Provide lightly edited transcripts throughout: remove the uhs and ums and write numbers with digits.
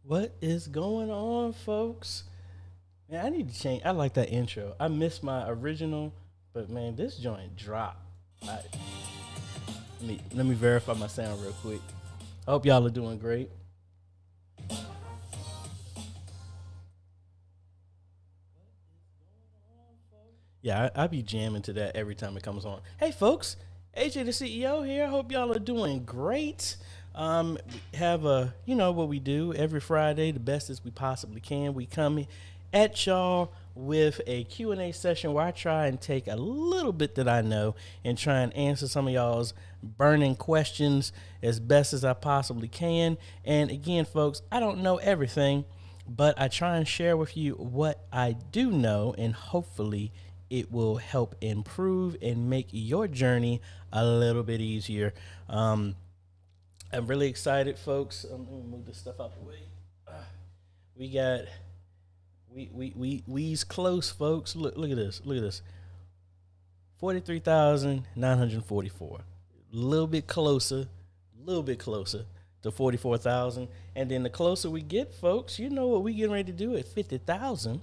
What is going on, folks? Man, I need to change. I like that intro. I missed my original, but man, this joint dropped. Let me verify my sound real quick. I hope y'all are doing great. Yeah, I be jamming to that every time it comes on. Hey, folks, AJ the CEO here. I hope y'all are doing great. Have you know what we do every Friday, the best as we possibly can. We come at y'all with a Q&A session where I try and take a little bit that I know and try and answer some of y'all's burning questions as best as I possibly can. And again, folks, I don't know everything, but I try and share with you what I do know, and hopefully it will help improve and make your journey a little bit easier. I'm really excited, folks. Let me move this stuff out the way. We got we's close, folks. Look at this. Look at this. 43,944. A little bit closer to 44,000. And then the closer we get, folks, you know what we getting ready to do at 50,000.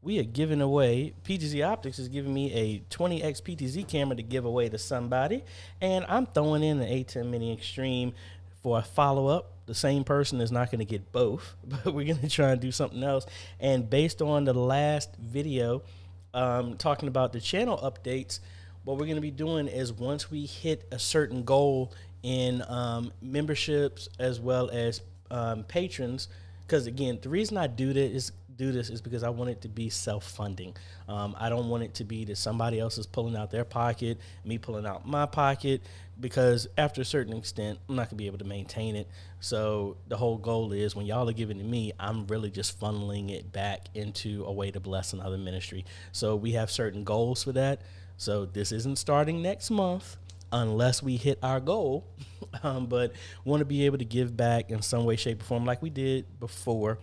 We are giving away, PTZ Optics is giving me a 20x PTZ camera to give away to somebody. And I'm throwing in the A10 Mini Extreme for a follow-up. The same person is not going to get both, but we're going to try and do something else. And based on the last video talking about the channel updates, what we're going to be doing is once we hit a certain goal in memberships as well as patrons, because again, the reason I do this is because I want it to be self-funding. I don't want it to be that somebody else is pulling out their pocket, me pulling out my pocket, because after a certain extent, I'm not gonna be able to maintain it. So the whole goal is when y'all are giving to me, I'm really just funneling it back into a way to bless another ministry. So we have certain goals for that. So this isn't starting next month unless we hit our goal, but want to be able to give back in some way, shape, or form like we did before.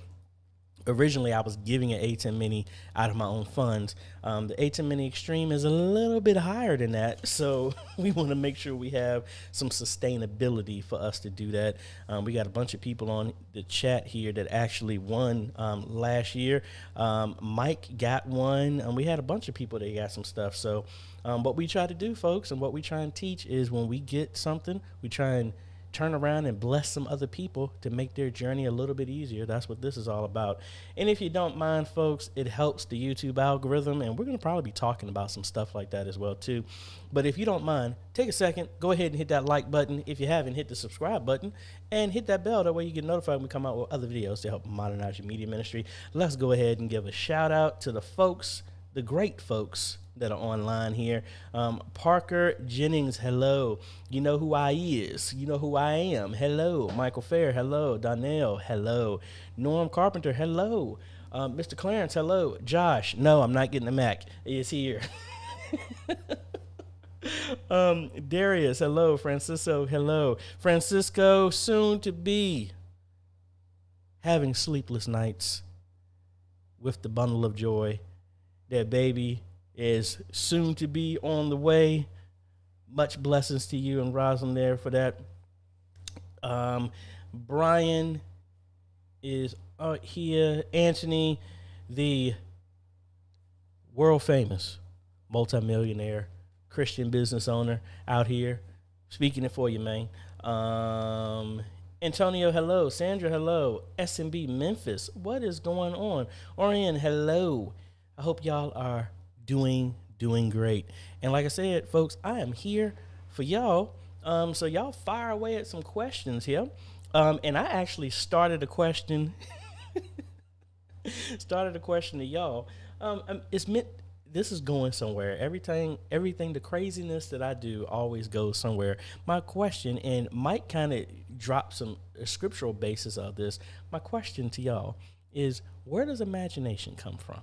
Originally, I was giving an A10 Mini out of my own funds. The A10 Mini Extreme is a little bit higher than that, so we want to make sure we have some sustainability for us to do that. We got a bunch of people on the chat here that actually won last year. Mike got one, and we had a bunch of people that got some stuff. So what we try to do, folks, and what we try and teach is when we get something, we try and turn around and bless some other people to make their journey a little bit easier. That's what this is all about. And if you don't mind, folks, it helps the YouTube algorithm, and we're going to probably be talking about some stuff like that as well too. But if you don't mind, take a second, go ahead and hit that like button. If you haven't, hit the subscribe button and hit that bell. That way you get notified when we come out with other videos to help modernize your media ministry. Let's go ahead and give a shout out to the folks, the great folks that are online here. Parker Jennings, hello. You know who I is. You know who I am. Hello. Michael Fair, hello. Donnell, hello. Norm Carpenter, hello. Mr. Clarence, hello. Josh, no, I'm not getting a Mac. It's here. Darius, hello. Francisco, hello. Francisco, soon to be having sleepless nights with the bundle of joy. That baby is soon to be on the way. Much blessings to you and Rosalind there for that. Brian is here. Anthony, the world famous multimillionaire Christian business owner out here, speaking it for you, man. Antonio, hello. Sandra, hello. SMB Memphis, what is going on? Orion, hello. I hope y'all are doing great. And like I said, folks, I am here for y'all. So y'all fire away at some questions here. And I actually started a question to y'all. This is going somewhere. Everything, the craziness that I do always goes somewhere. My question, and Mike kind of dropped some scriptural basis of this. My question to y'all: is, where does imagination come from?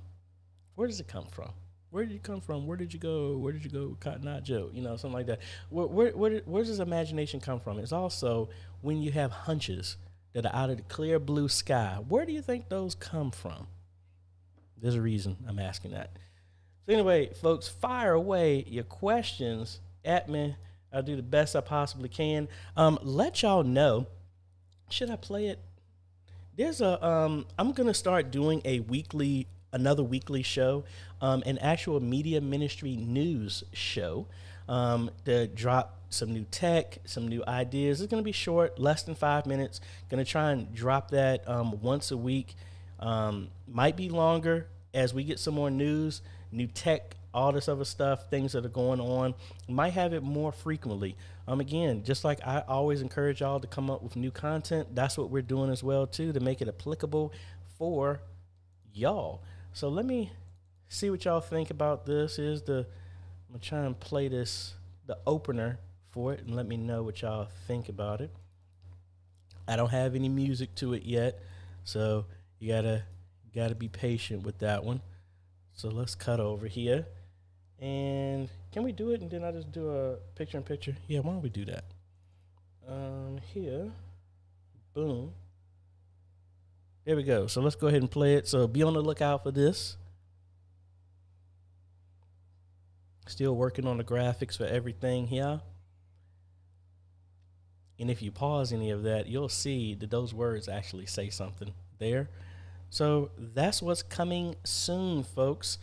Where does it come from? Where did you come from? Where did you go? Where did you go, Cotton Eye Joe? You know, something like that. Where does imagination come from? It's also when you have hunches that are out of the clear blue sky. Where do you think those come from? There's a reason I'm asking that. So anyway, folks, fire away your questions at me. I'll do the best I possibly can. Let y'all know. Should I play it? There's I'm gonna start doing another weekly show, an actual media ministry news show, to drop some new tech, some new ideas. It's gonna be short, less than 5 minutes. Gonna try and drop that once a week. Might be longer as we get some more news, new tech, all this other stuff, things that are going on. Might have it more frequently. Again, just like I always encourage y'all to come up with new content, that's what we're doing as well too, to make it applicable for y'all. So let me see what y'all think about this. I'm gonna try and play the opener for it, and let me know what y'all think about it. I don't have any music to it yet, so you gotta be patient with that one. So let's cut over here. And can we do it and then I just do a picture in picture? Yeah, why don't we do that? Here, boom. There we go. So let's go ahead and play it. So be on the lookout for this. Still working on the graphics for everything here. And if you pause any of that, you'll see that those words actually say something there. So that's what's coming soon, folks.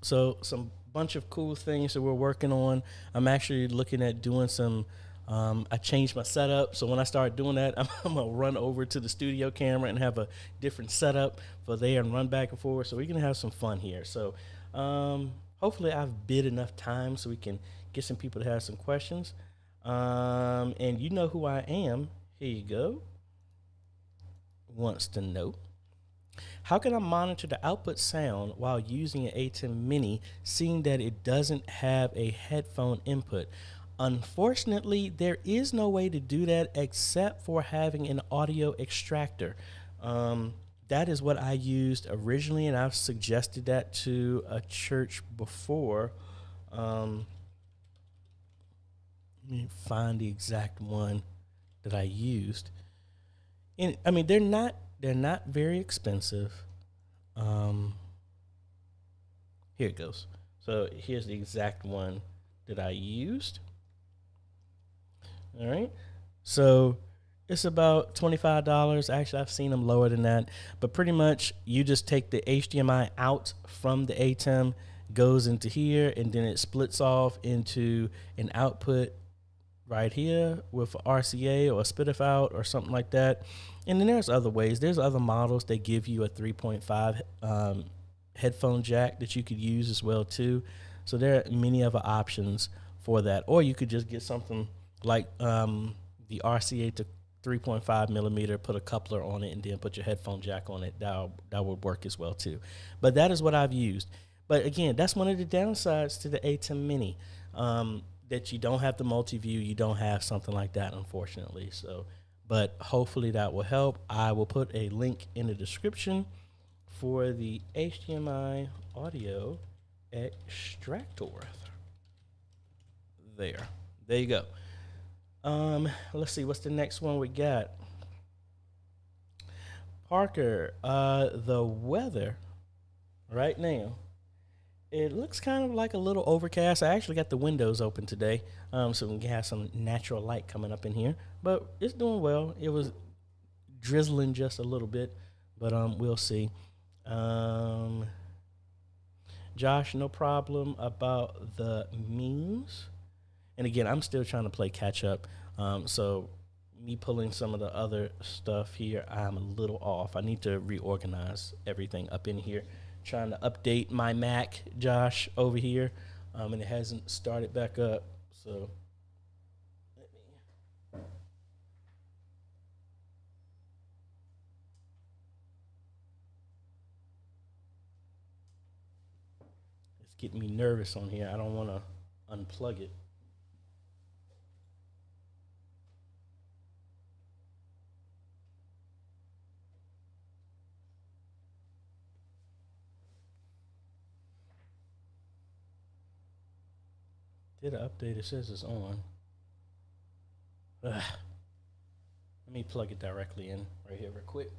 So some bunch of cool things that we're working on. I'm actually looking at doing some, I changed my setup. So when I start doing that, I'm going to run over to the studio camera and have a different setup for there and run back and forth. So we're going to have some fun here. So hopefully I've bid enough time so we can get some people to have some questions. And you know who I am. Here you go. Wants to know, how can I monitor the output sound while using an A10 Mini, seeing that it doesn't have a headphone input? Unfortunately, there is no way to do that except for having an audio extractor. That is what I used originally, and I've suggested that to a church before. Let me find the exact one that I used. And I mean, they're not very expensive. Here it goes. So here's the exact one that I used. All right. So it's about $25. Actually, I've seen them lower than that. But pretty much you just take the HDMI out from the ATEM, goes into here, and then it splits off into an output right here with RCA or a spiff out or something like that. And then there's other ways. There's other models that give you a 3.5 headphone jack that you could use as well too. So there are many other options for that. Or you could just get something like the RCA to 3.5 millimeter, put a coupler on it, and then put your headphone jack on it. That would work as well too. But that is what I've used. But again, that's one of the downsides to the A10 Mini. That you don't have the multi-view, you don't have something like that, unfortunately. So, but hopefully that will help. I will put a link in the description for the HDMI audio extractor. There you go. Let's see, what's the next one we got? Parker, the weather right now, it looks kind of like a little overcast. I actually got the windows open today, so we can have some natural light coming up in here. But it's doing well. It was drizzling just a little bit, but we'll see. Josh, no problem about the memes. And again, I'm still trying to play catch up. So me pulling some of the other stuff here, I'm a little off. I need to reorganize everything up in here. Trying to update my Mac, Josh, over here, and it hasn't started back up. So it's getting me nervous on here. I don't want to unplug it. Did an update. It says it's on. Ugh. Let me plug it directly in right here real quick.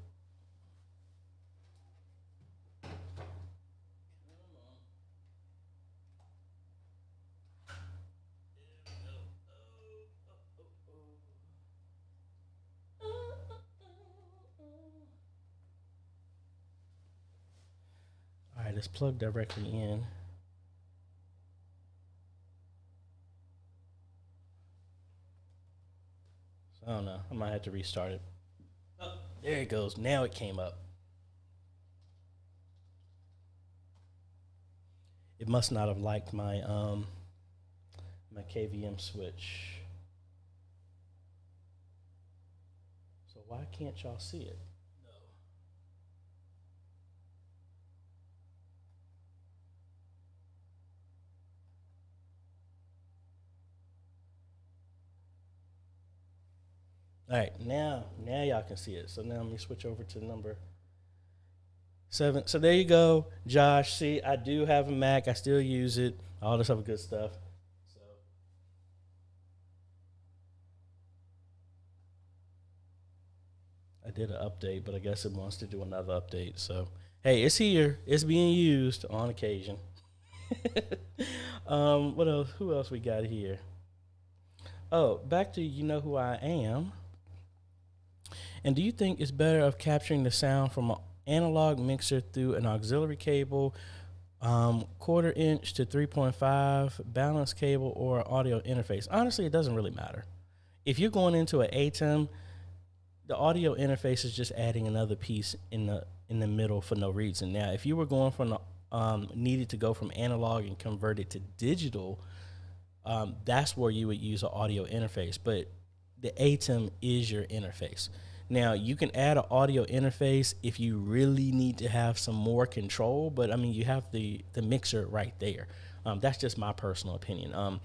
All right, it's plugged directly in. So I don't know. I might have to restart it. Oh, there it goes. Now it came up. It must not have liked my my KVM switch. So why can't y'all see it? All right, now y'all can see it. So now let me switch over to number 7. So there you go, Josh. See, I do have a Mac. I still use it. All this other good stuff. So I did an update, but I guess it wants to do another update. So hey, it's here. It's being used on occasion. What else? Who else we got here? Oh, back to you know who I am. And do you think it's better of capturing the sound from an analog mixer through an auxiliary cable, 1/4 inch to 3.5 balance cable, or audio interface? Honestly, it doesn't really matter. If you're going into an ATEM, the audio interface is just adding another piece in the middle for no reason. Now, if you were going from needed to go from analog and convert it to digital, that's where you would use an audio interface. But the ATEM is your interface. Now, you can add an audio interface if you really need to have some more control, but I mean, you have the mixer right there. That's just my personal opinion.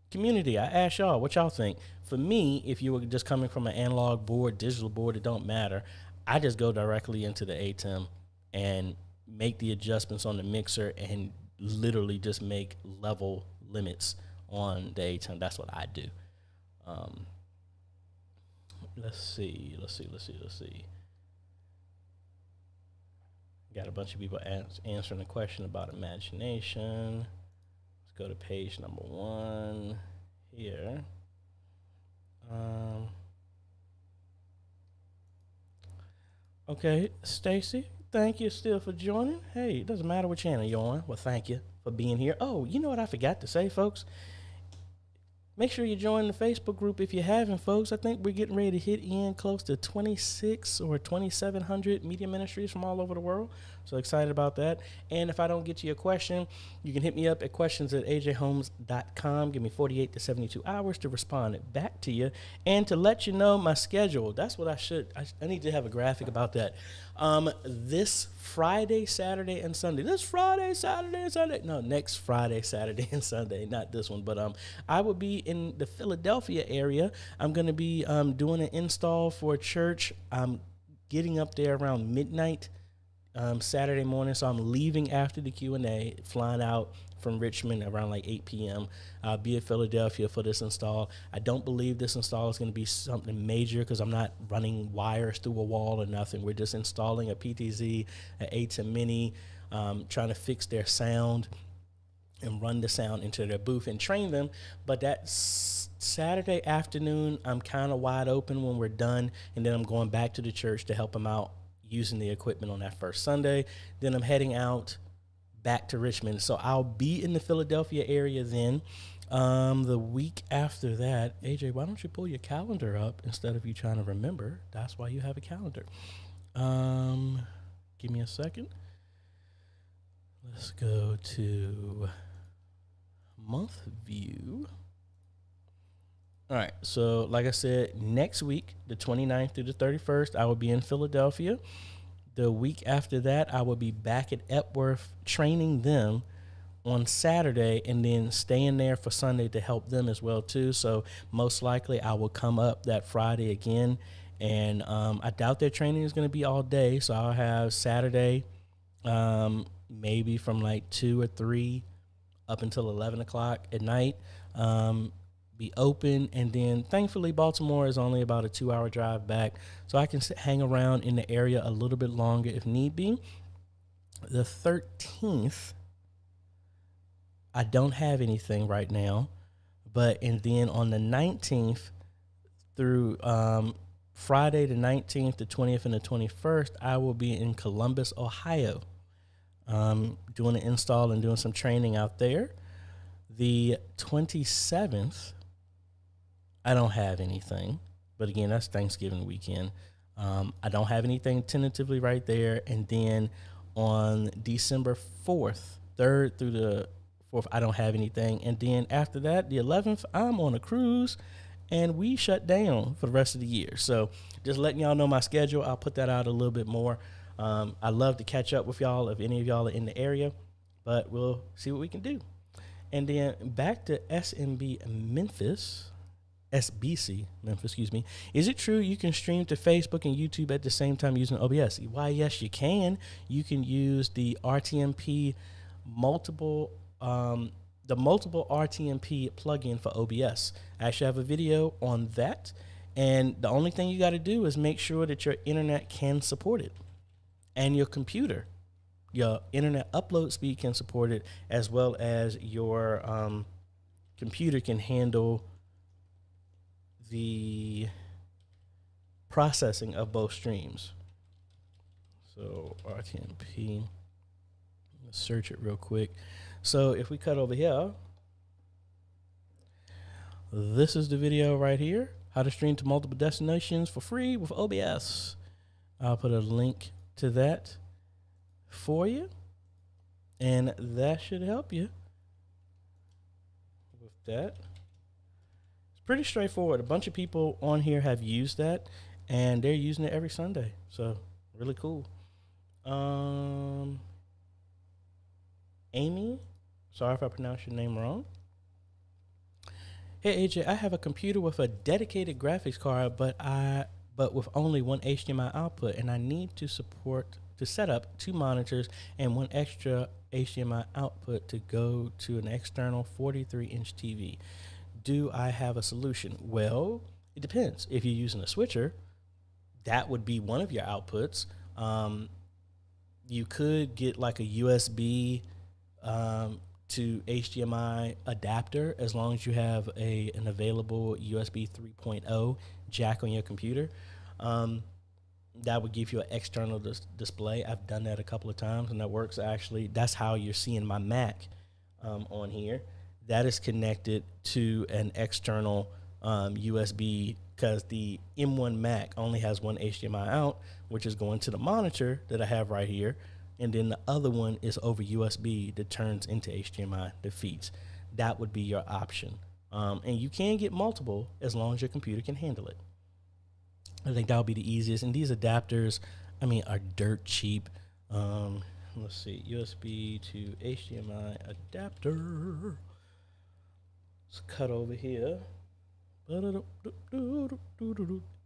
Community, I ask y'all, what y'all think? For me, if you were just coming from an analog board, digital board, it don't matter. I just go directly into the ATEM and make the adjustments on the mixer and literally just make level limits on the ATEM. That's what I do. Let's see. Got a bunch of people answering the question about imagination. Let's go to page number 1 here. Okay, Stacy, thank you still for joining. Hey, it doesn't matter what channel you're on. Well, thank you for being here. Oh, you know what I forgot to say, folks? Make sure you join the Facebook group if you haven't, folks. I think we're getting ready to hit in close to 26 or 2,700 media ministries from all over the world. So excited about that. And if I don't get to your question, you can hit me up at questions@ajayhomes.com. Give me 48 to 72 hours to respond back to you and to let you know my schedule. That's what I need to have a graphic about that. This Friday, Saturday, and Sunday. Next Friday, Saturday, and Sunday. Not this one, but I will be in the Philadelphia area. I'm going to be doing an install for a church. I'm getting up there around midnight Saturday morning, so I'm leaving after the Q&A, flying out from Richmond around like 8 p.m. I'll be at Philadelphia for this install. I don't believe this install is going to be something major because I'm not running wires through a wall or nothing. We're just installing a PTZ, an ATEM Mini, trying to fix their sound and run the sound into their booth and train them. But that Saturday afternoon, I'm kind of wide open when we're done, and then I'm going back to the church to help them out using the equipment on that first Sunday. Then I'm heading out back to Richmond. So I'll be in the Philadelphia area then. The week after that, AJ, why don't you pull your calendar up instead of you trying to remember? That's why you have a calendar. Give me a second. Let's go to month view. All right, so like I said, next week, the 29th through the 31st, I will be in Philadelphia. The week after that, I will be back at Epworth training them on Saturday and then staying there for Sunday to help them as well, too. So most likely I will come up that Friday again. And I doubt their training is going to be all day, so I'll have Saturday maybe from like 2 or 3 up until 11 o'clock at night, be open. And then thankfully, Baltimore is only about a 2-hour drive back, so I can hang around in the area a little bit longer if need be. The 13th, I don't have anything right now, and then on the 19th through Friday the 19th, the 20th, and the 21st, I will be in Columbus, Ohio, doing an install and doing some training out there. The 27th, I don't have anything, but again, that's Thanksgiving weekend. I don't have anything tentatively right there. And then on December 4th, 3rd through the 4th, I don't have anything. And then after that, the 11th, I'm on a cruise, and we shut down for the rest of the year. So just letting y'all know my schedule. I'll put that out a little bit more. I love to catch up with y'all if any of y'all are in the area, but we'll see what we can do. And then back to SBC Memphis, excuse me. Is it true you can stream to Facebook and YouTube at the same time using OBS? Why, yes, you can. You can use the RTMP multiple RTMP plugin for OBS. I actually have a video on that, and the only thing you got to do is make sure that your internet can support it, and your computer, your internet upload speed can support it, as well as your computer can handle the processing of both streams. So RTMP, let's search it real quick. So if we cut over here, this is the video right here, how to stream to multiple destinations for free with OBS. I'll put a link to that for you, and that should help you with that. It's pretty straightforward. A bunch of people on here have used that, and they're using it every Sunday, so really cool. Amy, sorry if I pronounced your name wrong. Hey AJ, I have a computer with a dedicated graphics card, but with only one HDMI output, and I need to set up 2 monitors and 1 extra HDMI output to go to an external 43-inch TV. Do I have a solution? Well, it depends. If you're using a switcher, that would be one of your outputs. You could get like a USB to HDMI adapter, as long as you have an available USB 3.0 jack on your computer. That would give you an external display. I've done that a couple of times, and that works actually. That's how you're seeing my Mac on here. That is connected to an external USB, because the M1 Mac only has one HDMI out, which is going to the monitor that I have right here. And then the other one is over USB that turns into HDMI that feeds. That would be your option. And you can get multiple as long as your computer can handle it. I think that would be the easiest. And these adapters, I mean, are dirt cheap. Let's see, USB to HDMI adapter. Let's cut over here.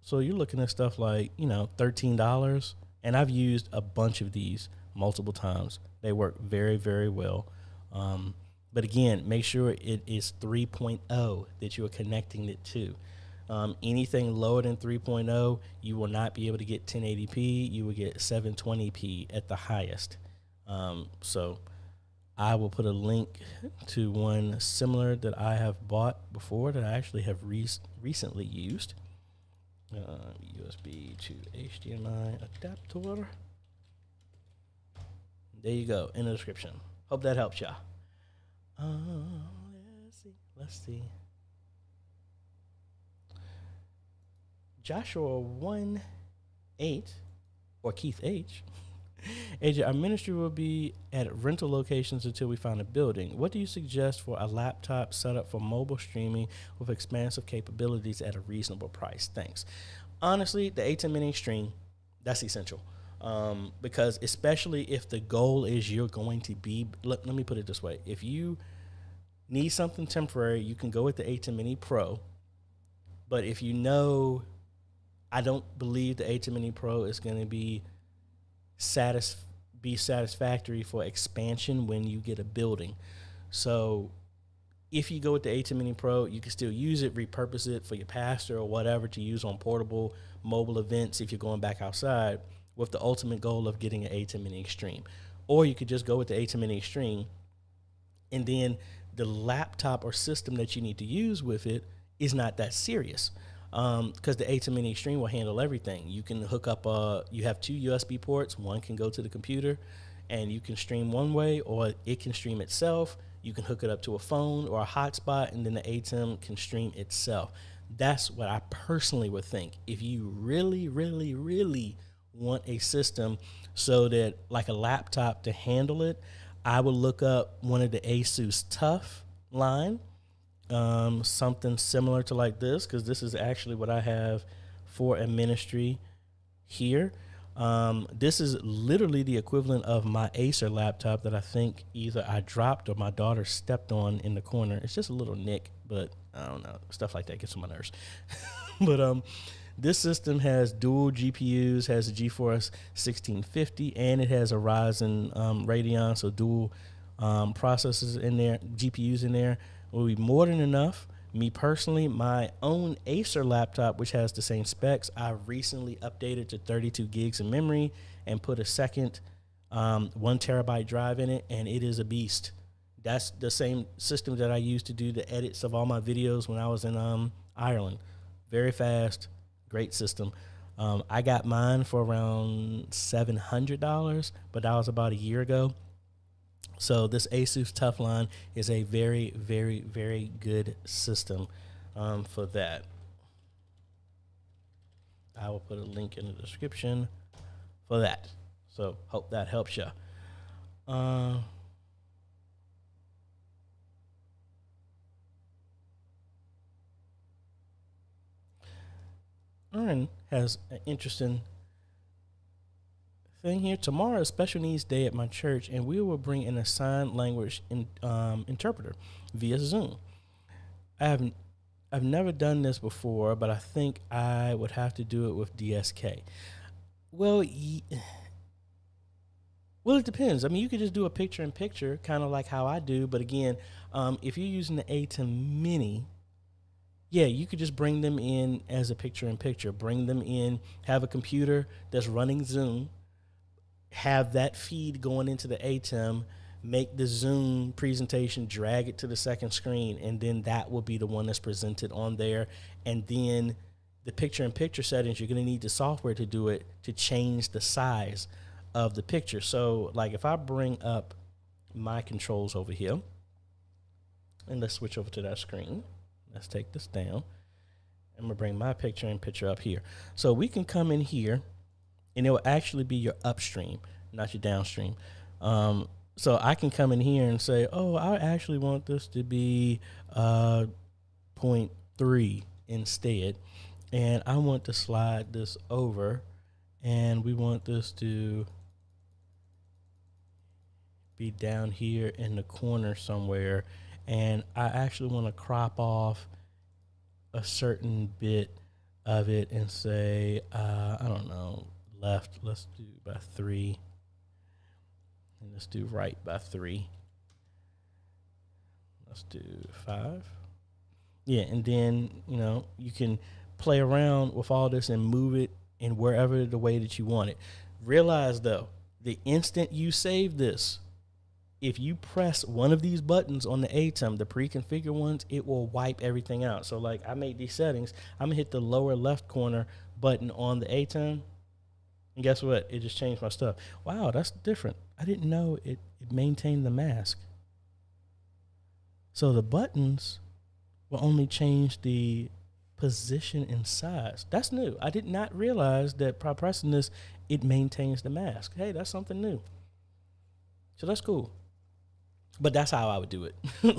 So you're looking at stuff like, $13. And I've used a bunch of these multiple times. They work very, very well. But again, make sure it is 3.0 that you are connecting it to. Anything lower than 3.0, you will not be able to get 1080p. You will get 720p at the highest. So I will put a link to one similar that I have bought before that I actually have recently used. USB to HDMI adapter. There you go, in the description. Hope that helps y'all. Let's see. Joshua 1-8 or Keith H. AJ, our ministry will be at rental locations until we find a building. What do you suggest for a laptop setup for mobile streaming with expansive capabilities at a reasonable price? Thanks. Honestly, the A10 Mini Stream, that's essential. Because especially if the goal is you're going to be, let me put it this way. If you need something temporary, you can go with the A10 Mini Pro. But if I don't believe the A10 Mini Pro is going to be satisfactory for expansion when you get a building. So if you go with the A10 Mini Pro, you can still use it, repurpose it for your pastor or whatever to use on portable mobile events if you're going back outside, with the ultimate goal of getting an A10 Mini Extreme. Or you could just go with the A10 Mini Extreme, and then the laptop or system that you need to use with it is not that serious, because the A10 Mini Extreme will handle everything. You can hook up, you have 2 USB ports. One can go to the computer, and you can stream one way, or it can stream itself. You can hook it up to a phone or a hotspot, and then the A10 can stream itself. That's what I personally would think. If you really, really, really want a system so that like a laptop to handle it, I would look up one of the Asus Tough line, something similar to like this, because this is actually what I have for a ministry here. This is literally the equivalent of my Acer laptop that I think either I dropped or my daughter stepped on in the corner. It's just a little nick, but I don't know. Stuff like that gets on my nerves. But this system has dual GPUs, has a GeForce 1650, and it has a Ryzen Radeon, so dual processors in there, GPUs in there. Will be more than enough. Me personally, my own Acer laptop, which has the same specs, I recently updated to 32 gigs of memory and put a second 1 terabyte drive in it, and it is a beast. That's the same system that I used to do the edits of all my videos when I was in Ireland. Very fast, great system. I got mine for around $700, but that was about a year ago. So this Asus Tough line is a very, very, very good system for that. I will put a link in the description for that. So hope that helps you. Aaron has an interesting thing here. Tomorrow is Special Needs Day at my church, and we will bring in a sign language interpreter via Zoom. I've never done this before, but I think I would have to do it with DSK. Well, it depends. I mean, you could just do a picture-in-picture, kind of like how I do. But again, if you're using the A10 Mini, yeah, you could just bring them in as a picture-in-picture. Bring them in, have a computer that's running Zoom, have that feed going into the ATEM, make the Zoom presentation, drag it to the second screen, and then that will be the one that's presented on there. And then the picture-in-picture settings, you're going to need the software to do it, to change the size of the picture. So, like, if I bring up my controls over here, and let's switch over to that screen. Let's take this down. I'm going to bring my picture-in-picture up here. So we can come in here, and it will actually be your upstream, not your downstream. So I can come in here and say, oh, I actually want this to be 0.3 instead. And I want to slide this over, and we want this to be down here in the corner somewhere. And I actually want to crop off a certain bit of it and say, I don't know, left, let's do by 3. And let's do right by 3. Let's do 5. Yeah, and then, you know, you can play around with all this and move it in wherever the way that you want it. Realize, though, the instant you save this, if you press one of these buttons on the ATEM, the pre-configured ones, it will wipe everything out. So, like, I made these settings. I'm going to hit the lower left corner button on the ATEM, and guess what? It just changed my stuff. Wow, that's different. I didn't know it maintained the mask. So the buttons will only change the position and size. That's new. I did not realize that by pressing this, it maintains the mask. Hey, that's something new. So that's cool. But that's how I would do it.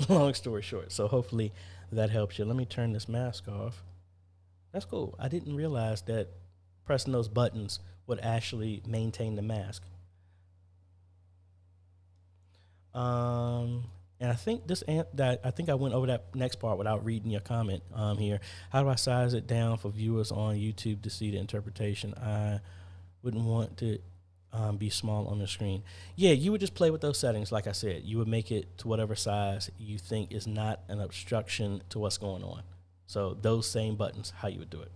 Long story short. So hopefully that helps you. Let me turn this mask off. That's cool. I didn't realize that pressing those buttons would actually maintain the mask. And I think I think I went over that next part without reading your comment here. How do I size it down for viewers on YouTube to see the interpretation? I wouldn't want to be small on the screen. Yeah, you would just play with those settings. Like I said, you would make it to whatever size you think is not an obstruction to what's going on. So those same buttons, how you would do it.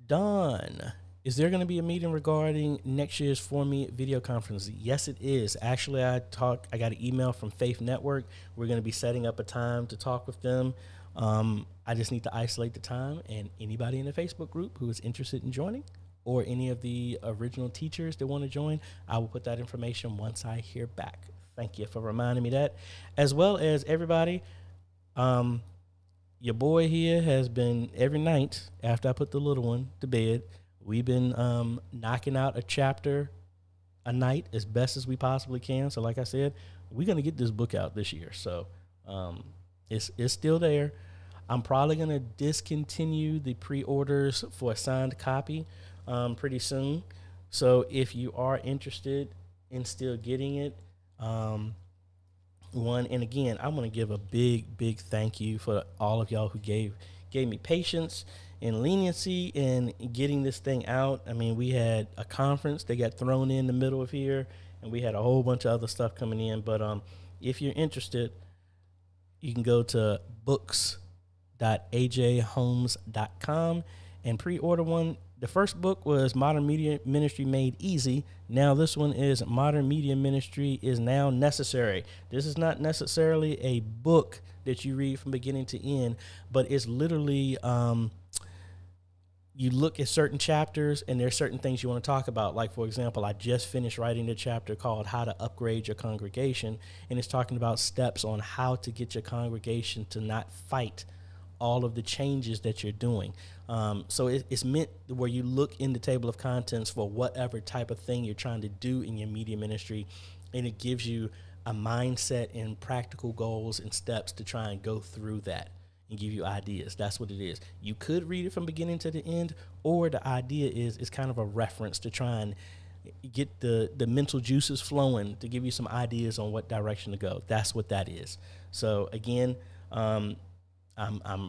Don, is there going to be a meeting regarding next year's For Me video conference? Yes, it is. Actually, I got an email from Faith Network. We're going to be setting up a time to talk with them. I just need to isolate the time, and anybody in the Facebook group who is interested in joining, or any of the original teachers that want to join, I will put that information once I hear back. Thank you for reminding me that. As well as everybody, your boy here has been, every night after I put the little one to bed, we've been knocking out a chapter a night as best as we possibly can. So like I said, we're going to get this book out this year. So it's still there. I'm probably going to discontinue the pre-orders for a signed copy pretty soon. So if you are interested in still getting it, and again, I want to give a big thank you for all of y'all who gave me patience and leniency in getting this thing out. I mean, we had a conference that got thrown in the middle of here, and we had a whole bunch of other stuff coming in. But if you're interested, you can go to books.ajayhomes.com and pre-order one. The first book was Modern Media Ministry Made Easy. Now this one is Modern Media Ministry is Now Necessary. This is not necessarily a book that you read from beginning to end, but it's literally you look at certain chapters and there's certain things you want to talk about. Like, for example, I just finished writing the chapter called How to Upgrade Your Congregation, and it's talking about steps on how to get your congregation to not fight all of the changes that you're doing. So it's meant where you look in the table of contents for whatever type of thing you're trying to do in your media ministry, and it gives you a mindset and practical goals and steps to try and go through that and give you ideas. That's what it is. You could read it from beginning to the end, or the idea is it's kind of a reference to try and get the mental juices flowing to give you some ideas on what direction to go. That's what that is. So again, I'm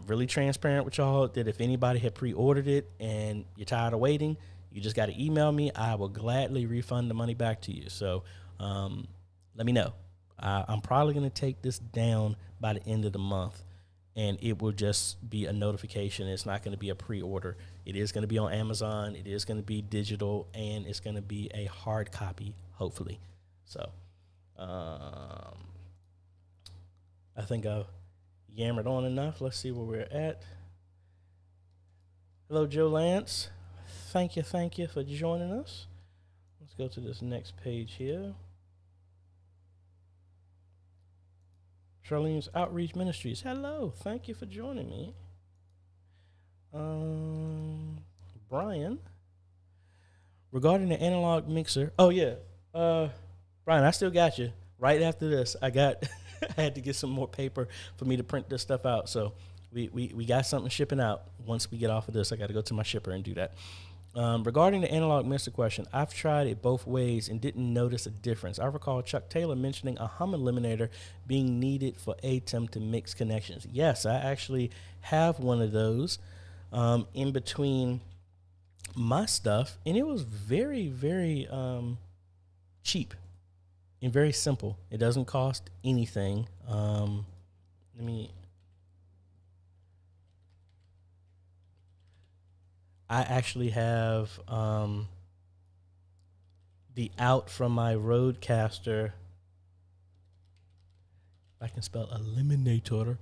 really transparent with y'all that if anybody had pre-ordered it and you're tired of waiting, you just got to email me. I will gladly refund the money back to you. So let me know. I'm probably going to take this down by the end of the month, and it will just be a notification. It's not going to be a pre-order. It is going to be on Amazon. It is going to be digital, and it's going to be a hard copy, hopefully. So I think I've yammered on enough. Let's see where we're at. Hello, Joe Lance. Thank you for joining us. Let's go to this next page here. Charlene's Outreach Ministries. Hello, thank you for joining me. Brian, regarding the analog mixer. Oh yeah, Brian, I still got you. Right after this, I had to get some more paper for me to print this stuff out. So we got something shipping out. Once we get off of this, I got to go to my shipper and do that. Regarding the analog mixer question, I've tried it both ways and didn't notice a difference. I recall Chuck Taylor mentioning a hum eliminator being needed for ATEM to mix connections. Yes, I actually have one of those in between my stuff, and it was very, very cheap and very simple. It doesn't cost anything. I actually have the out from my Rodecaster. If I can spell eliminator.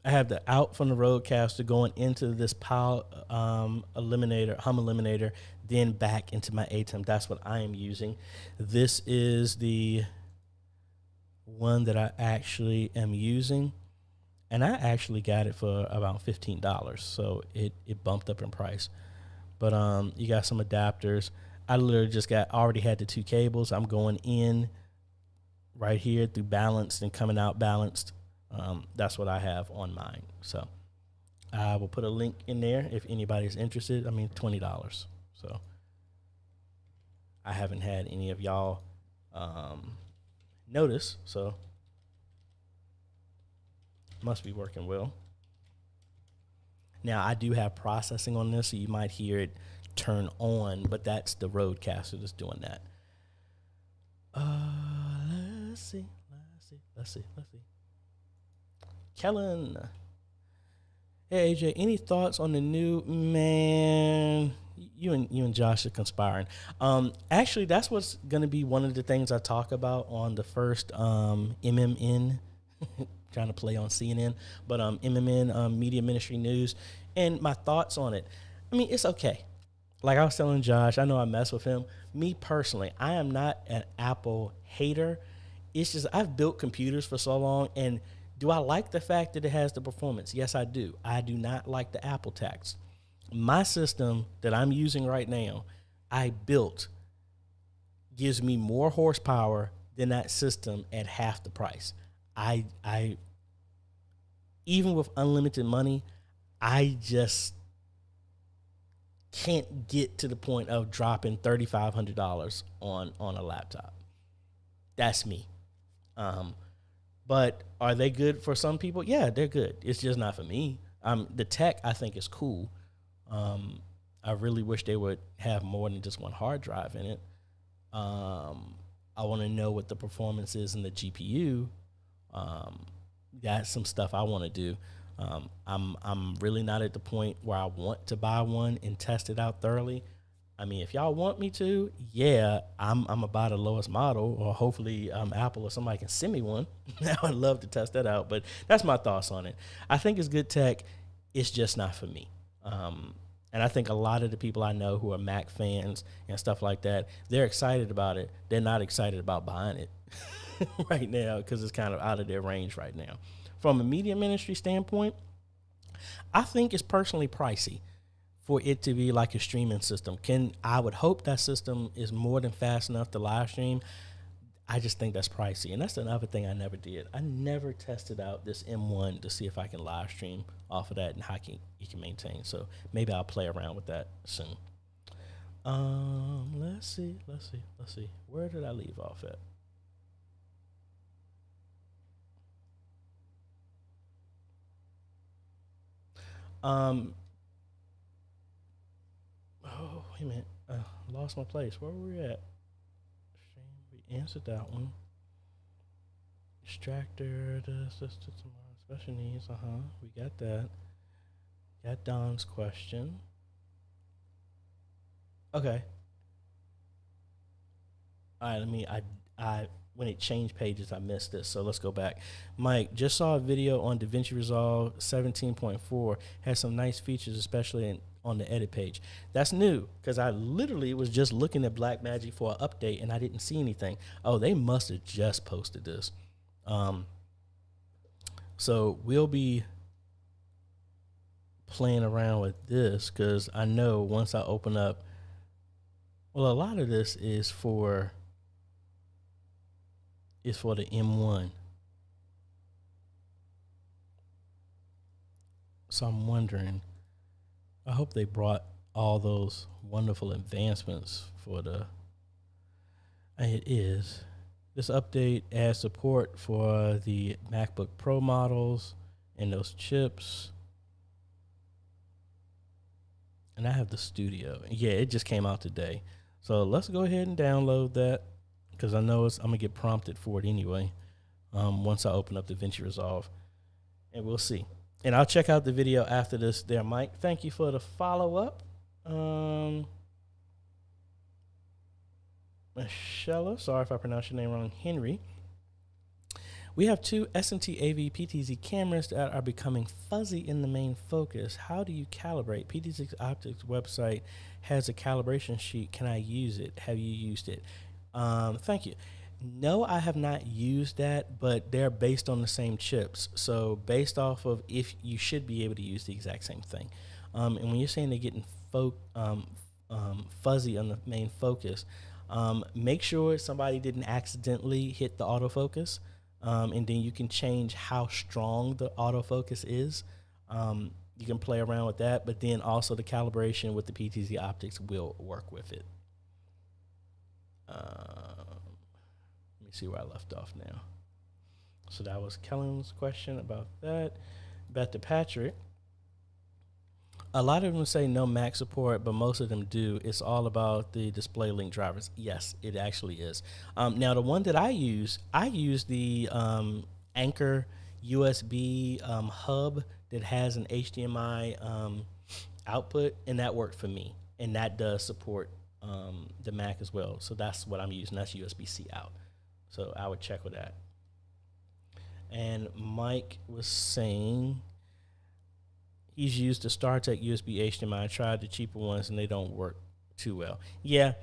I have the out from the Rodecaster going into this hum eliminator, then back into my ATEM. That's what I am using. This is the one that I actually am using. And I actually got it for about $15, so it bumped up in price. But you got some adapters. I literally just already had the two cables. I'm going in right here through balanced and coming out balanced. That's what I have on mine. So I will put a link in there if anybody's interested. I mean, $20. So I haven't had any of y'all notice, so must be working well. Now, I do have processing on this, so you might hear it turn on, but that's the Rodecaster that's doing that. Let's see. Kellen. Hey, AJ, any thoughts on the new, man, you and Josh are conspiring. Actually, that's what's going to be one of the things I talk about on the first MMN, trying to play on CNN, but MMN, Media Ministry News, and my thoughts on it. I mean, it's okay. Like I was telling Josh, I know I mess with him. Me personally, I am not an Apple hater. It's just I've built computers for so long, and do I like the fact that it has the performance? Yes, I do. I do not like the Apple tax. My system that I'm using right now, I built, gives me more horsepower than that system at half the price. I even with unlimited money, I just can't get to the point of dropping $3,500 on a laptop. That's me. But are they good for some people? Yeah, they're good. It's just not for me. The tech I think is cool. I really wish they would have more than just one hard drive in it. I want to know what the performance is in the GPU. That's some stuff I want to do. I'm really not at the point where I want to buy one and test it out thoroughly. I mean, if y'all want me to, yeah, I'm gonna buy the lowest model, or hopefully Apple or somebody can send me one. I would love to test that out, but that's my thoughts on it. I think it's good tech. It's just not for me. And I think a lot of the people I know who are Mac fans and stuff like that, they're excited about it. They're not excited about buying it right now because it's kind of out of their range right now. From a media ministry standpoint, I think it's personally pricey for it to be like a streaming system. I would hope that system is more than fast enough to live stream. I just think that's pricey. And that's another thing I never did. I never tested out this M1 to see if I can live stream off of that and how you can maintain. So maybe I'll play around with that soon. Let's see. Where did I leave off at? Oh, wait a minute. Lost my place. Where were we at? We answered that one. Extractor, special needs. We got that. Got Don's question. Okay. All right. I when it changed pages, I missed this. So let's go back. Mike, just saw a video on DaVinci Resolve 17.4. Has some nice features, especially on the edit page. That's new because I literally was just looking at Blackmagic for an update and I didn't see anything. Oh, they must have just posted this. So we'll be playing around with this because I know once I open up, well, a lot of this is for the M1. So I'm wondering, I hope they brought all those wonderful advancements for it is. This update adds support for the MacBook Pro models and those chips. And I have the Studio. Yeah, it just came out today. So let's go ahead and download that because I know I'm going to get prompted for it anyway once I open up DaVinci Resolve. And we'll see. And I'll check out the video after this there, Mike. Thank you for the follow-up. Michelle, sorry if I pronounced your name wrong, Henry. We have two SMT AV PTZ cameras that are becoming fuzzy in the main focus. How do you calibrate? PTZ Optics website has a calibration sheet. Can I use it? Have you used it? Thank you. No, I have not used that, but they're based on the same chips. So based off of if you should be able to use the exact same thing. And when you're saying they're getting fuzzy on the main focus, make sure somebody didn't accidentally hit the autofocus. And then you can change how strong the autofocus is. You can play around with that, but then also the calibration with the PTZ optics will work with it. Let me see where I left off now. So that was Kellen's question about that. Back to Patrick. A lot of them say no Mac support, but most of them do. It's all about the display link drivers. Yes, it actually is. Now, the one that I use the Anchor USB hub that has an HDMI output, and that worked for me. And that does support the Mac as well. So that's what I'm using. That's USB-C out. So I would check with that. And Mike was saying he's used the StarTech USB HDMI. I tried the cheaper ones and they don't work too well. Yeah,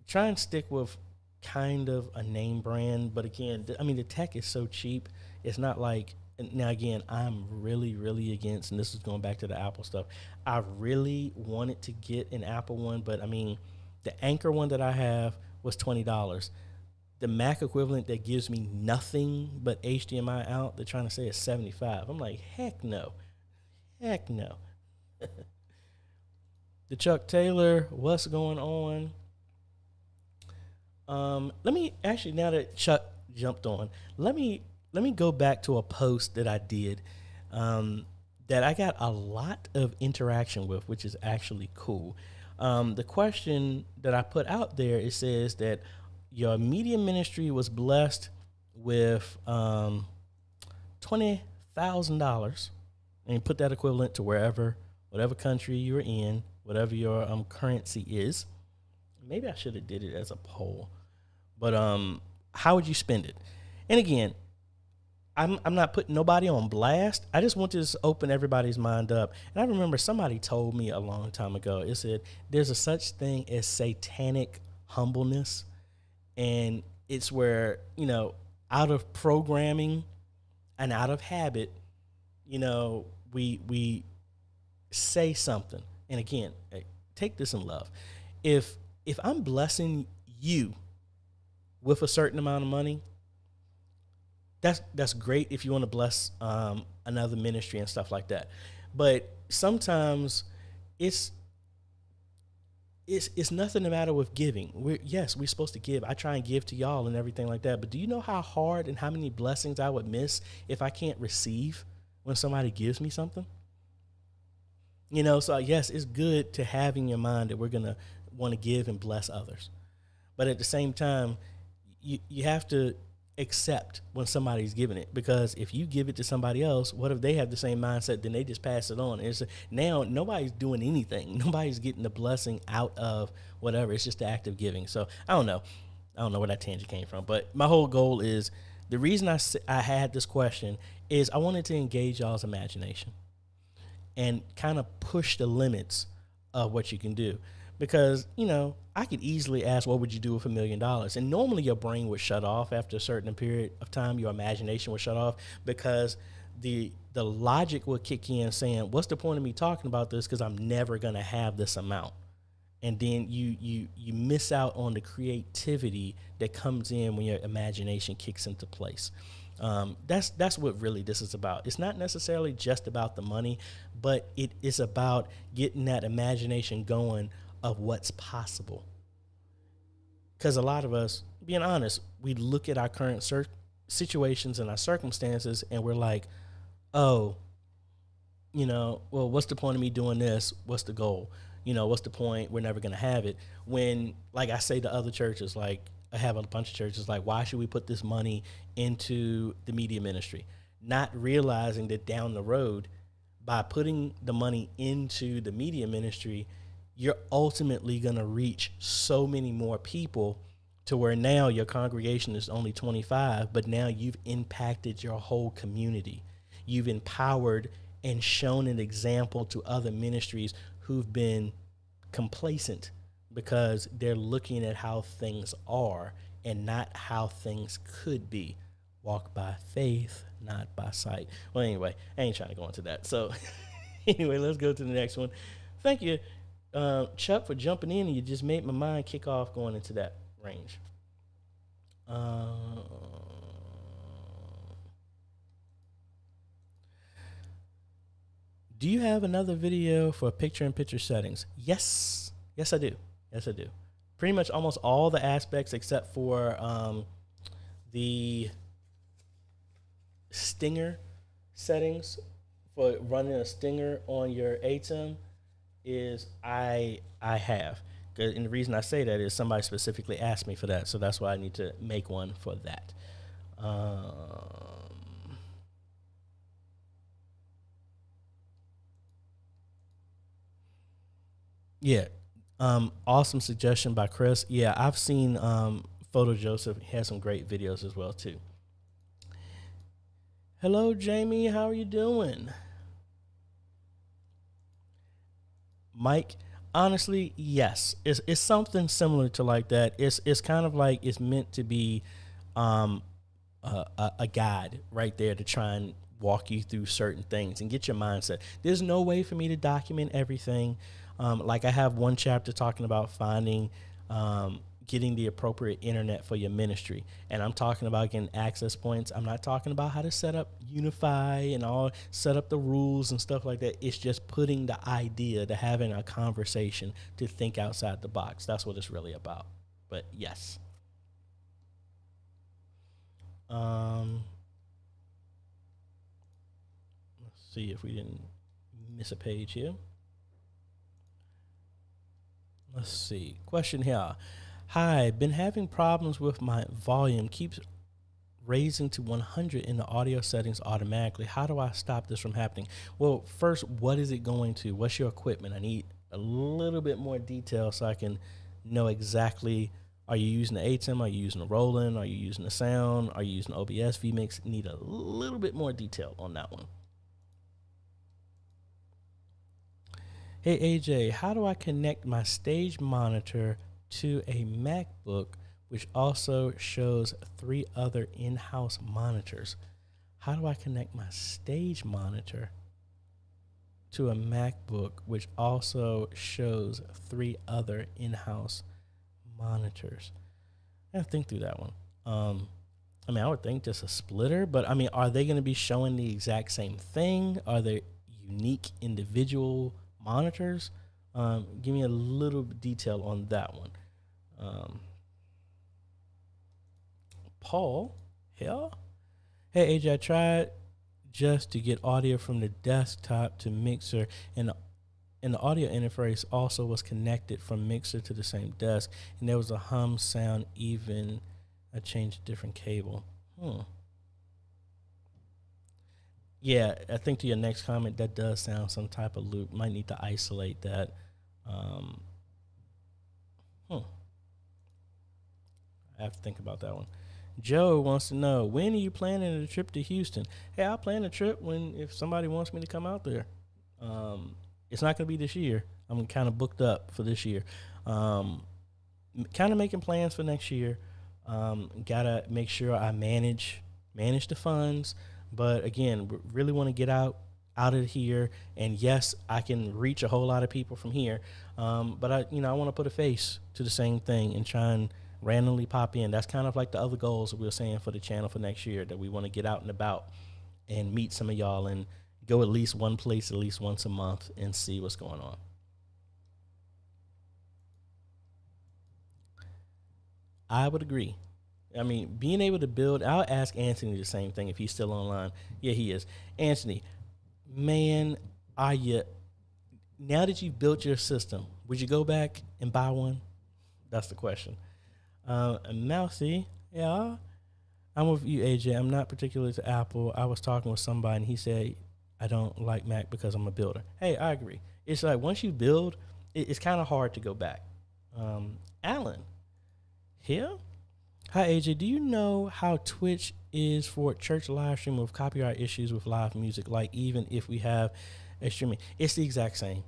try and stick with kind of a name brand. But again, I mean, the tech is so cheap. It's not like, now again, I'm really, really against, and this is going back to the Apple stuff. I really wanted to get an Apple one, but I mean, the Anchor one that I have was $20. The Mac equivalent that gives me nothing but HDMI out, they're trying to say it's $75. I'm like, heck no. Heck no. The Chuck Taylor, what's going on? Let me actually, now that Chuck jumped on, let me go back to a post that I did that I got a lot of interaction with, which is actually cool. The question that I put out there, it says that your media ministry was blessed with $20,000, and you put that equivalent to whatever country you're in, whatever your currency is. Maybe I should have did it as a poll, but how would you spend it? And again, I'm not putting nobody on blast. I just want to just open everybody's mind up. And I remember somebody told me a long time ago, it said there's a such thing as satanic humbleness. And it's where, you know, out of programming and out of habit, you know, we say something. And again, take this in love. If I'm blessing you with a certain amount of money, that's great if you want to bless another ministry and stuff like that. But sometimes it's nothing the matter with giving. We're supposed to give. I try and give to y'all and everything like that. But do you know how hard and how many blessings I would miss if I can't receive when somebody gives me something? You know, so yes, it's good to have in your mind that we're going to want to give and bless others. But at the same time, you have to accept when somebody's giving it, because if you give it to somebody else, what if they have the same mindset, then they just pass it on. And now nobody's doing anything. Nobody's getting the blessing out of whatever. It's just the act of giving. So I don't know where that tangent came from, but my whole goal is, the reason I had this question is I wanted to engage y'all's imagination and kind of push the limits of what you can do. Because, you know, I could easily ask, what would you do with $1 million? And normally your brain would shut off after a certain period of time. Your imagination would shut off, because the logic would kick in saying, what's the point of me talking about this? Because I'm never going to have this amount. And then you miss out on the creativity that comes in when your imagination kicks into place. That's what really this is about. It's not necessarily just about the money, but it is about getting that imagination going of what's possible. Because a lot of us, being honest, we look at our current situations and our circumstances and we're like, oh, you know, well, what's the point of me doing this? What's the goal? You know, what's the point? We're never going to have it. When, like I say to other churches, like I have a bunch of churches, like, why should we put this money into the media ministry? Not realizing that down the road, by putting the money into the media ministry, you're ultimately going to reach so many more people, to where now your congregation is only 25, but now you've impacted your whole community. You've empowered and shown an example to other ministries who've been complacent because they're looking at how things are and not how things could be. Walk by faith, not by sight. Well, anyway, I ain't trying to go into that. So anyway, let's go to the next one. Thank you, Chuck, for jumping in, and you just made my mind kick off going into that range. Do you have another video for picture-in-picture settings? Yes, I do. Pretty much almost all the aspects except for the stinger settings for running a stinger on your ATEM. is I have. And the reason I say that is somebody specifically asked me for that, so that's why I need to make one for that. Yeah. Awesome suggestion by Chris. Yeah, I've seen Photo Joseph. He has some great videos as well too. Hello, Jamie. How are you doing? Mike, honestly, yes. It's something similar to like that. It's kind of like it's meant to be um, a guide right there to try and walk you through certain things and get your mindset. There's no way for me to document everything. Like I have one chapter talking about finding, getting the appropriate internet for your ministry. And I'm talking about getting access points. I'm not talking about how to set up Unify and all, set up the rules and stuff like that. It's just putting the idea to having a conversation to think outside the box. That's what it's really about. But yes. Let's see if we didn't miss a page here. Let's see. Question here. Hi, been having problems with my volume. Keeps raising to 100 in the audio settings automatically. How do I stop this from happening? Well, first, what is it going to? What's your equipment? I need a little bit more detail so I can know exactly. Are you using the ATEM? Are you using the Roland? Are you using the sound? Are you using OBS vMix? Need a little bit more detail on that one. Hey AJ, how do I connect my stage monitor to a MacBook, which also shows 3 other in-house monitors? How do I connect my stage monitor to a MacBook, which also shows 3 other in-house monitors? I gotta think through that one. I mean, I would think just a splitter, but I mean, are they going to be showing the exact same thing? Are they unique individual monitors? Give me a little detail on that one. Paul, hell, hey AJ, I tried just to get audio from the desktop to mixer, and the audio interface also was connected from mixer to the same desk, and there was a hum sound. Even I changed a different cable. Yeah, I think to your next comment, that does sound some type of loop. Might need to isolate that. I have to think about that one. Joe wants to know, when are you planning a trip to Houston? Hey, I'll plan a trip if somebody wants me to come out there. It's not going to be this year. I'm kind of booked up for this year. Kind of making plans for next year. Gotta make sure I manage the funds. But again, really want to get out of here. And yes, I can reach a whole lot of people from here. But I want to put a face to the same thing and try and randomly pop in. That's kind of like the other goals that we were saying for the channel for next year, that we want to get out and about and meet some of y'all and go at least one place at least once a month and see what's going on. I would agree. I mean, being able to build, I'll ask Anthony the same thing if he's still online. Yeah, he is. Anthony, man, now that you've built your system, would you go back and buy one? That's the question. Mousy, yeah, I'm with you, AJ. I'm not particular to Apple. I was talking with somebody and he said, I don't like Mac because I'm a builder. Hey, I agree. It's like once you build, it's kind of hard to go back. Alan, here? Hi, AJ. Do you know how Twitch is for church live stream with copyright issues with live music? Like, even if we have a streaming, it's the exact same.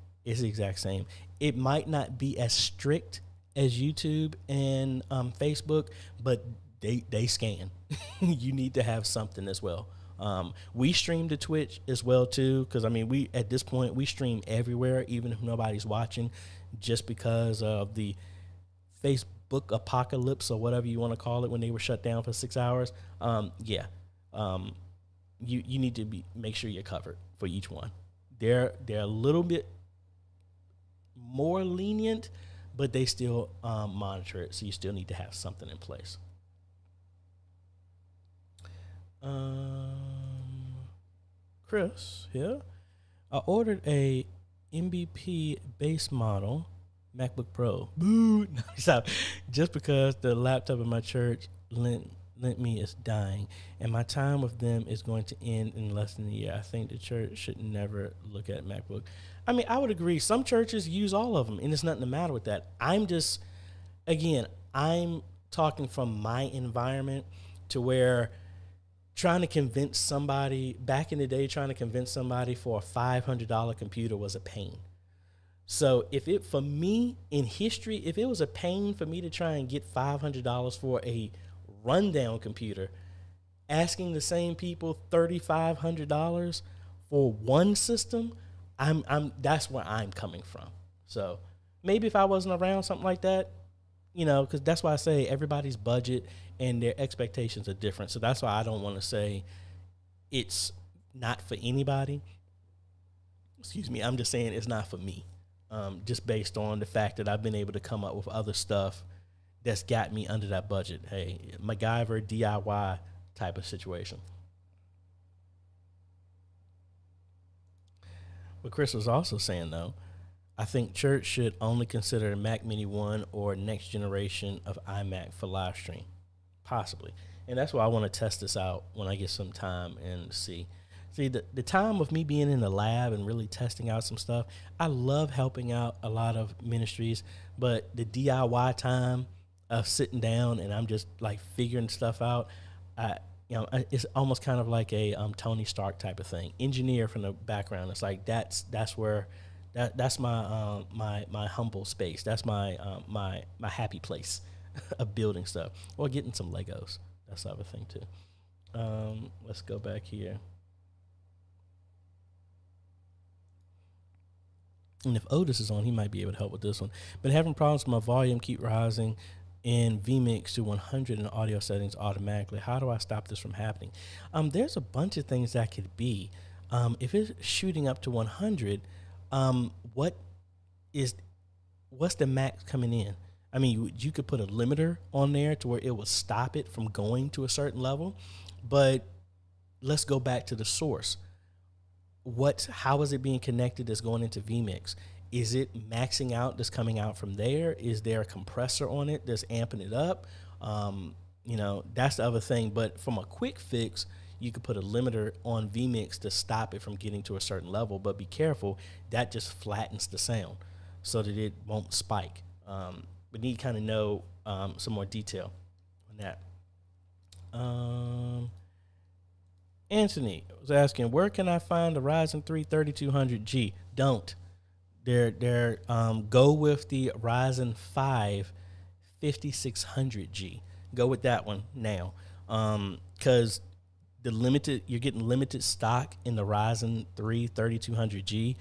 It might not be as strict as YouTube and Facebook, but they scan. You need to have something as well. We stream to Twitch as well too, because I mean, we at this point we stream everywhere, even if nobody's watching, just because of the Facebook apocalypse or whatever you want to call it when they were shut down for 6 hours. You need to make sure you're covered for each one. They're a little bit more lenient, but they still monitor it, so you still need to have something in place. Chris here. I ordered a MVP base model MacBook Pro. Boo! Stop. Just because the laptop in my church lent me is dying, and my time with them is going to end in less than a year. I think the church should never look at MacBook. I mean, I would agree. Some churches use all of them, and there's nothing the matter with that. I'm talking from my environment to where trying to convince somebody back in the day, trying to convince somebody for a $500 computer was a pain. So for me in history, if it was a pain for me to try and get $500 for a rundown computer, asking the same people $3,500 for one system, that's where I'm coming from. So maybe if I wasn't around something like that, because that's why I say everybody's budget and their expectations are different. So that's why I don't want to say it's not for anybody. Excuse me. I'm just saying it's not for me. Just based on the fact that I've been able to come up with other stuff that's got me under that budget. Hey, MacGyver, DIY type of situation. What Chris was also saying, though, I think church should only consider Mac Mini 1 or next generation of iMac for live stream. Possibly. And that's why I want to test this out when I get some time and see. See, the time of me being in the lab and really testing out some stuff, I love helping out a lot of ministries, but the DIY time of sitting down and I'm just like figuring stuff out, it's almost kind of like a Tony Stark type of thing. Engineer from the background. It's like that's where that's my my humble space. That's my happy place of building stuff or getting some Legos. That's the other thing too. Let's go back here. And if Otis is on, he might be able to help with this one. Been having problems with my volume, keep rising in vMix to 100 in audio settings automatically. How do I stop this from happening? There's a bunch of things that could be. If it's shooting up to 100, what's the max coming in? I mean, you could put a limiter on there to where it will stop it from going to a certain level, but let's go back to the source. How is it being connected that's going into vMix? Is it maxing out that's coming out from there? Is there a compressor on it that's amping it up? That's the other thing. But from a quick fix, you could put a limiter on vMix to stop it from getting to a certain level. But be careful, that just flattens the sound so that it won't spike. We need to kind of know some more detail on that. Anthony was asking, where can I find the Ryzen 3 3200G? Don't. They're go with the Ryzen 5 5600G. Go with that one now, because you're getting limited stock in the Ryzen 3 3200G,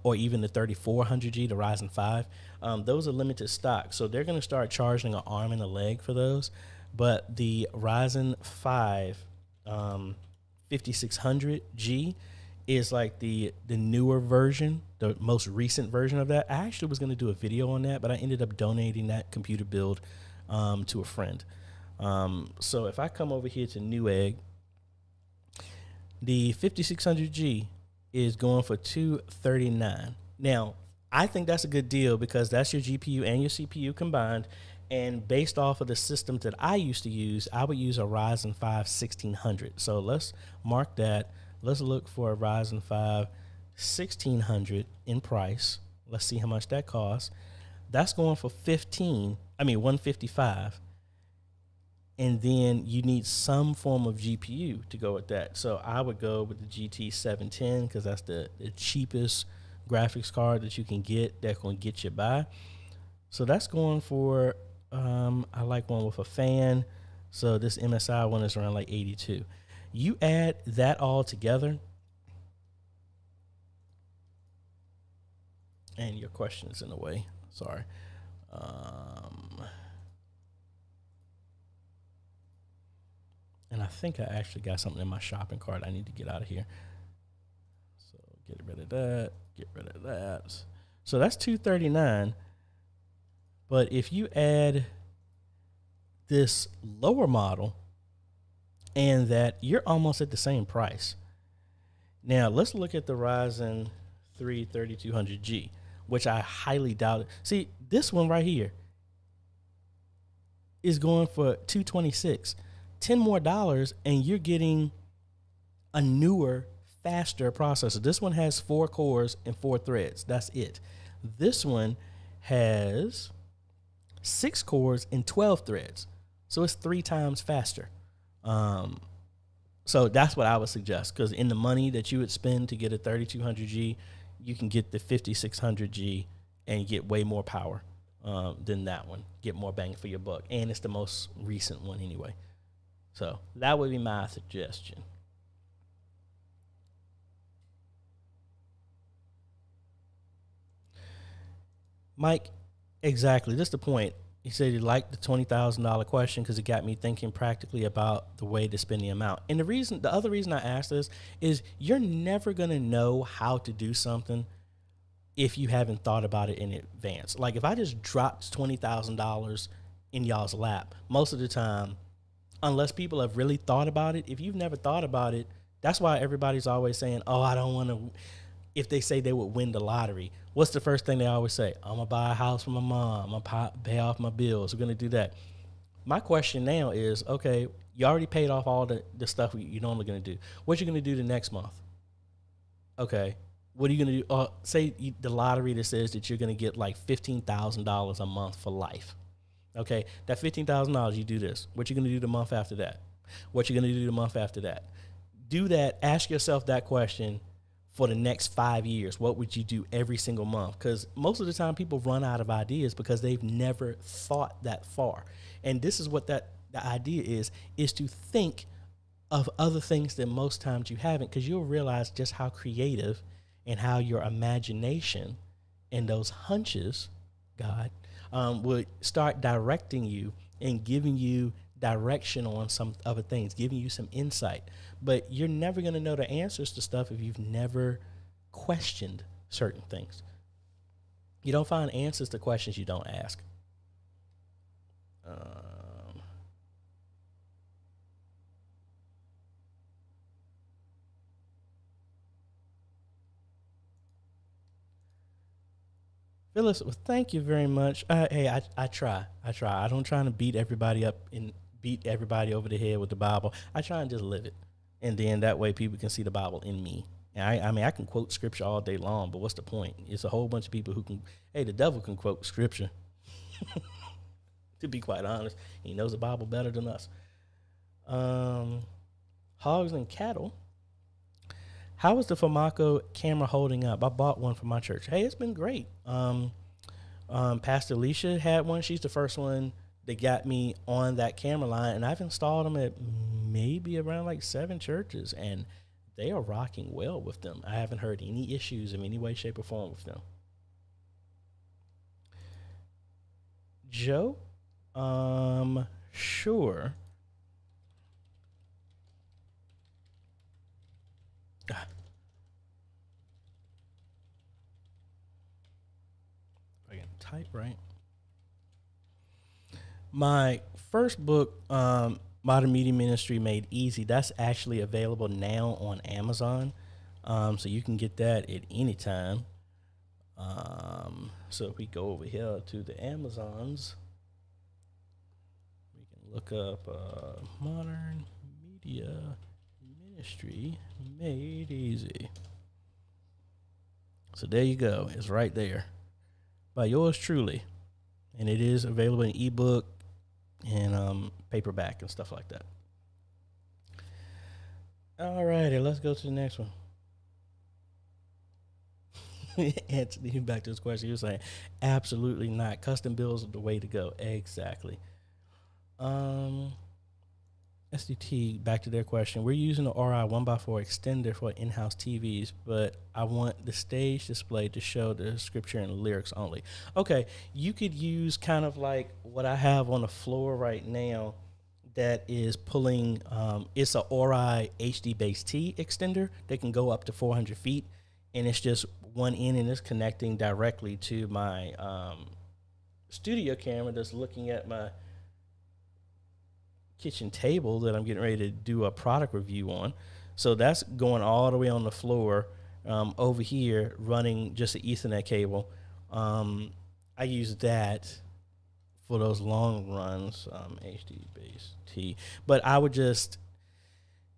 or even the 3400G, the Ryzen 5. Those are limited stock, so they're going to start charging an arm and a leg for those. But the Ryzen 5 5600G is like the newer version, the most recent version of that. I actually was going to do a video on that, but I ended up donating that computer build to a friend. So if I come over here to Newegg, the 5600G is going for $239. Now, I think that's a good deal because that's your GPU and your CPU combined. And based off of the systems that I used to use, I would use a Ryzen 5 1600. So let's mark that. Let's look for a Ryzen 5 1600 in price. Let's see how much that costs. That's going for $155. And then you need some form of GPU to go with that. So I would go with the GT 710 because that's the cheapest graphics card that you can get that's going to get you by. So that's going for, I like one with a fan. So this MSI one is around like 82. You add that all together, and your question is in the way. Sorry. And I think I actually got something in my shopping cart I need to get out of here. So get rid of that. Get rid of that. So that's $239. But if you add this lower model and that, you're almost at the same price. Now let's look at the Ryzen 3200G, which I highly doubt it. See, this one right here is going for $226. $10 more, and you're getting a newer, faster processor. This one has 4 cores and 4 threads. That's it. This one has 6 cores and 12 threads. So it's 3 times faster. So that's what I would suggest, because in the money that you would spend to get a 3200G, you can get the 5600G and get way more power than that one. Get more bang for your buck. And it's the most recent one anyway. So that would be my suggestion. Mike, exactly. That's the point. He said he liked the $20,000 question because it got me thinking practically about the way to spend the amount. And the other reason I asked this is you're never going to know how to do something if you haven't thought about it in advance. Like if I just dropped $20,000 in y'all's lap, most of the time, unless people have really thought about it, if you've never thought about it, that's why everybody's always saying, oh, I don't want to. If they say they would win the lottery, what's the first thing they always say? I'm going to buy a house for my mom. I'm going to pay off my bills. We're going to do that. My question now is, okay, you already paid off all the stuff you're normally going to do. What you going to do the next month? Okay, what are you going to do? Say the lottery that says that you're going to get like $15,000 a month for life. Okay, that $15,000, you do this. What you going to do the month after that? What you going to do the month after that? Do that. Ask yourself that question. For the next 5 years, what would you do every single month? Because most of the time people run out of ideas because they've never thought that far. And this is what the idea is to think of other things that most times you haven't, because you'll realize just how creative and how your imagination and those hunches, God, would start directing you and giving you direction on some other things, giving you some insight. But you're never going to know the answers to stuff if you've never questioned certain things. You don't find answers to questions you don't ask. Phyllis, well, thank you very much. Hey, I try. I don't try to beat everybody up and beat everybody over the head with the Bible. I try and just live it. And then that way people can see the Bible in me. And I mean, I can quote scripture all day long, but what's the point? It's a whole bunch of people who can, the devil can quote scripture. To be quite honest, he knows the Bible better than us. Hogs and cattle. How is the Famaco camera holding up? I bought one for my church. Hey, it's been great. Pastor Alicia had one. She's the first one that got me on that camera line, and I've installed them at maybe around like 7 churches, and they are rocking well with them. I haven't heard any issues in any way, shape, or form with them. Joe, sure. I can type right. My first book, Modern Media Ministry Made Easy, that's actually available now on Amazon. So you can get that at any time. So if we go over here to the Amazons, we can look up Modern Media Ministry Made Easy. So there you go. It's right there by yours truly. And it is available in ebook and paperback and stuff like that. All righty, let's go to the next one. Anthony, back to this question. He was saying, absolutely not. Custom builds are the way to go. Exactly. SDT, back to their question. We're using the RI 1x4 extender for in-house TVs, but I want the stage display to show the scripture and lyrics only. Okay, you could use kind of like what I have on the floor right now that is pulling, it's a RI HD Base T extender that can go up to 400 feet, and it's just one end and it's connecting directly to my studio camera that's looking at my kitchen table that I'm getting ready to do a product review on. So that's going all the way on the floor. over here running just an Ethernet cable. I use that for those long runs, HD base T. But I would just,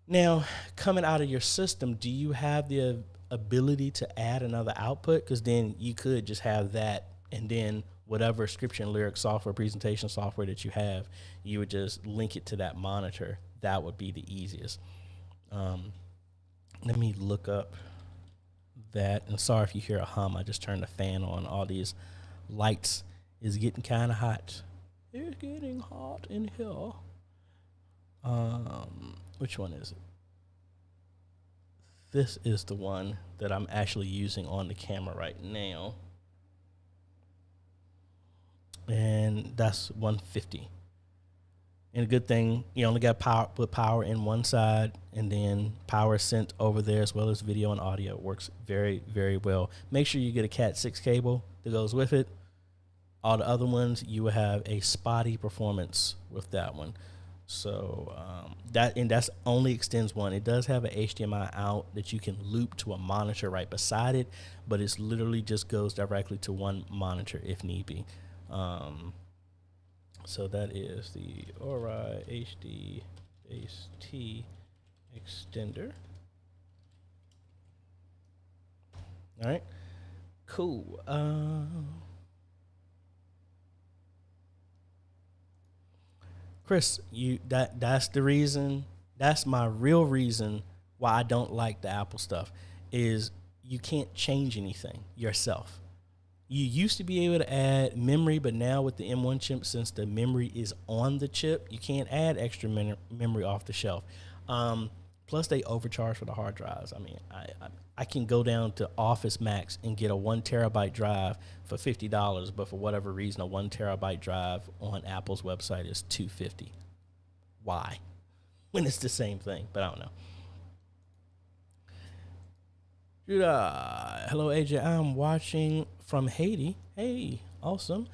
now coming out of your system, do you have the ability to add another output? Because then you could just have that, and then whatever scripture and lyric software, presentation software that you have, you would just link it to that monitor. That would be the easiest. Let me look up that. And sorry if you hear a hum. I just turned the fan on. All these lights is getting kind of hot. It's getting hot in here. Which one is it? This is the one that I'm actually using on the camera right now. And that's 150. And a good thing, you only got power, put power in one side, and then power is sent over there as well as video and audio. It works very, very well. Make sure you get a Cat 6 cable that goes with it. All the other ones, you will have a spotty performance with that one. So that's only extends one. It does have an HDMI out that you can loop to a monitor right beside it, but it's literally just goes directly to one monitor if need be. So that is the Ori HD Base T extender. All right, cool. Chris, that's the reason. That's my real reason why I don't like the Apple stuff is you can't change anything yourself. You used to be able to add memory, but now with the M1 chip, since the memory is on the chip, you can't add extra memory off the shelf. Plus, they overcharge for the hard drives. I mean, I can go down to Office Max and get a 1 terabyte drive for $50, but for whatever reason, a 1 terabyte drive on Apple's website is $250. Why? When it's the same thing, but I don't know. Hello, AJ. I'm watching from Haiti. Hey, awesome.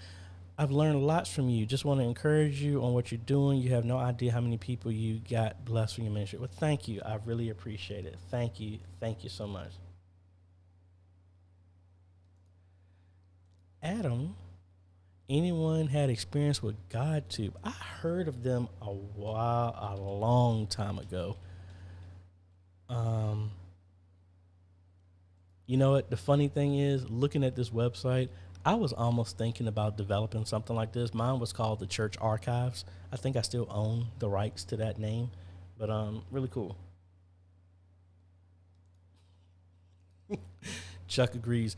I've learned lots from you. Just want to encourage you on what you're doing. You have no idea how many people you got blessed from your ministry. Well, thank you. I really appreciate it. Thank you. Thank you so much. Adam, anyone had experience with GodTube? I heard of them a long time ago. You know what? The funny thing is, looking at this website, I was almost thinking about developing something like this. Mine was called the Church Archives. I think I still own the rights to that name, but really cool. Chuck agrees.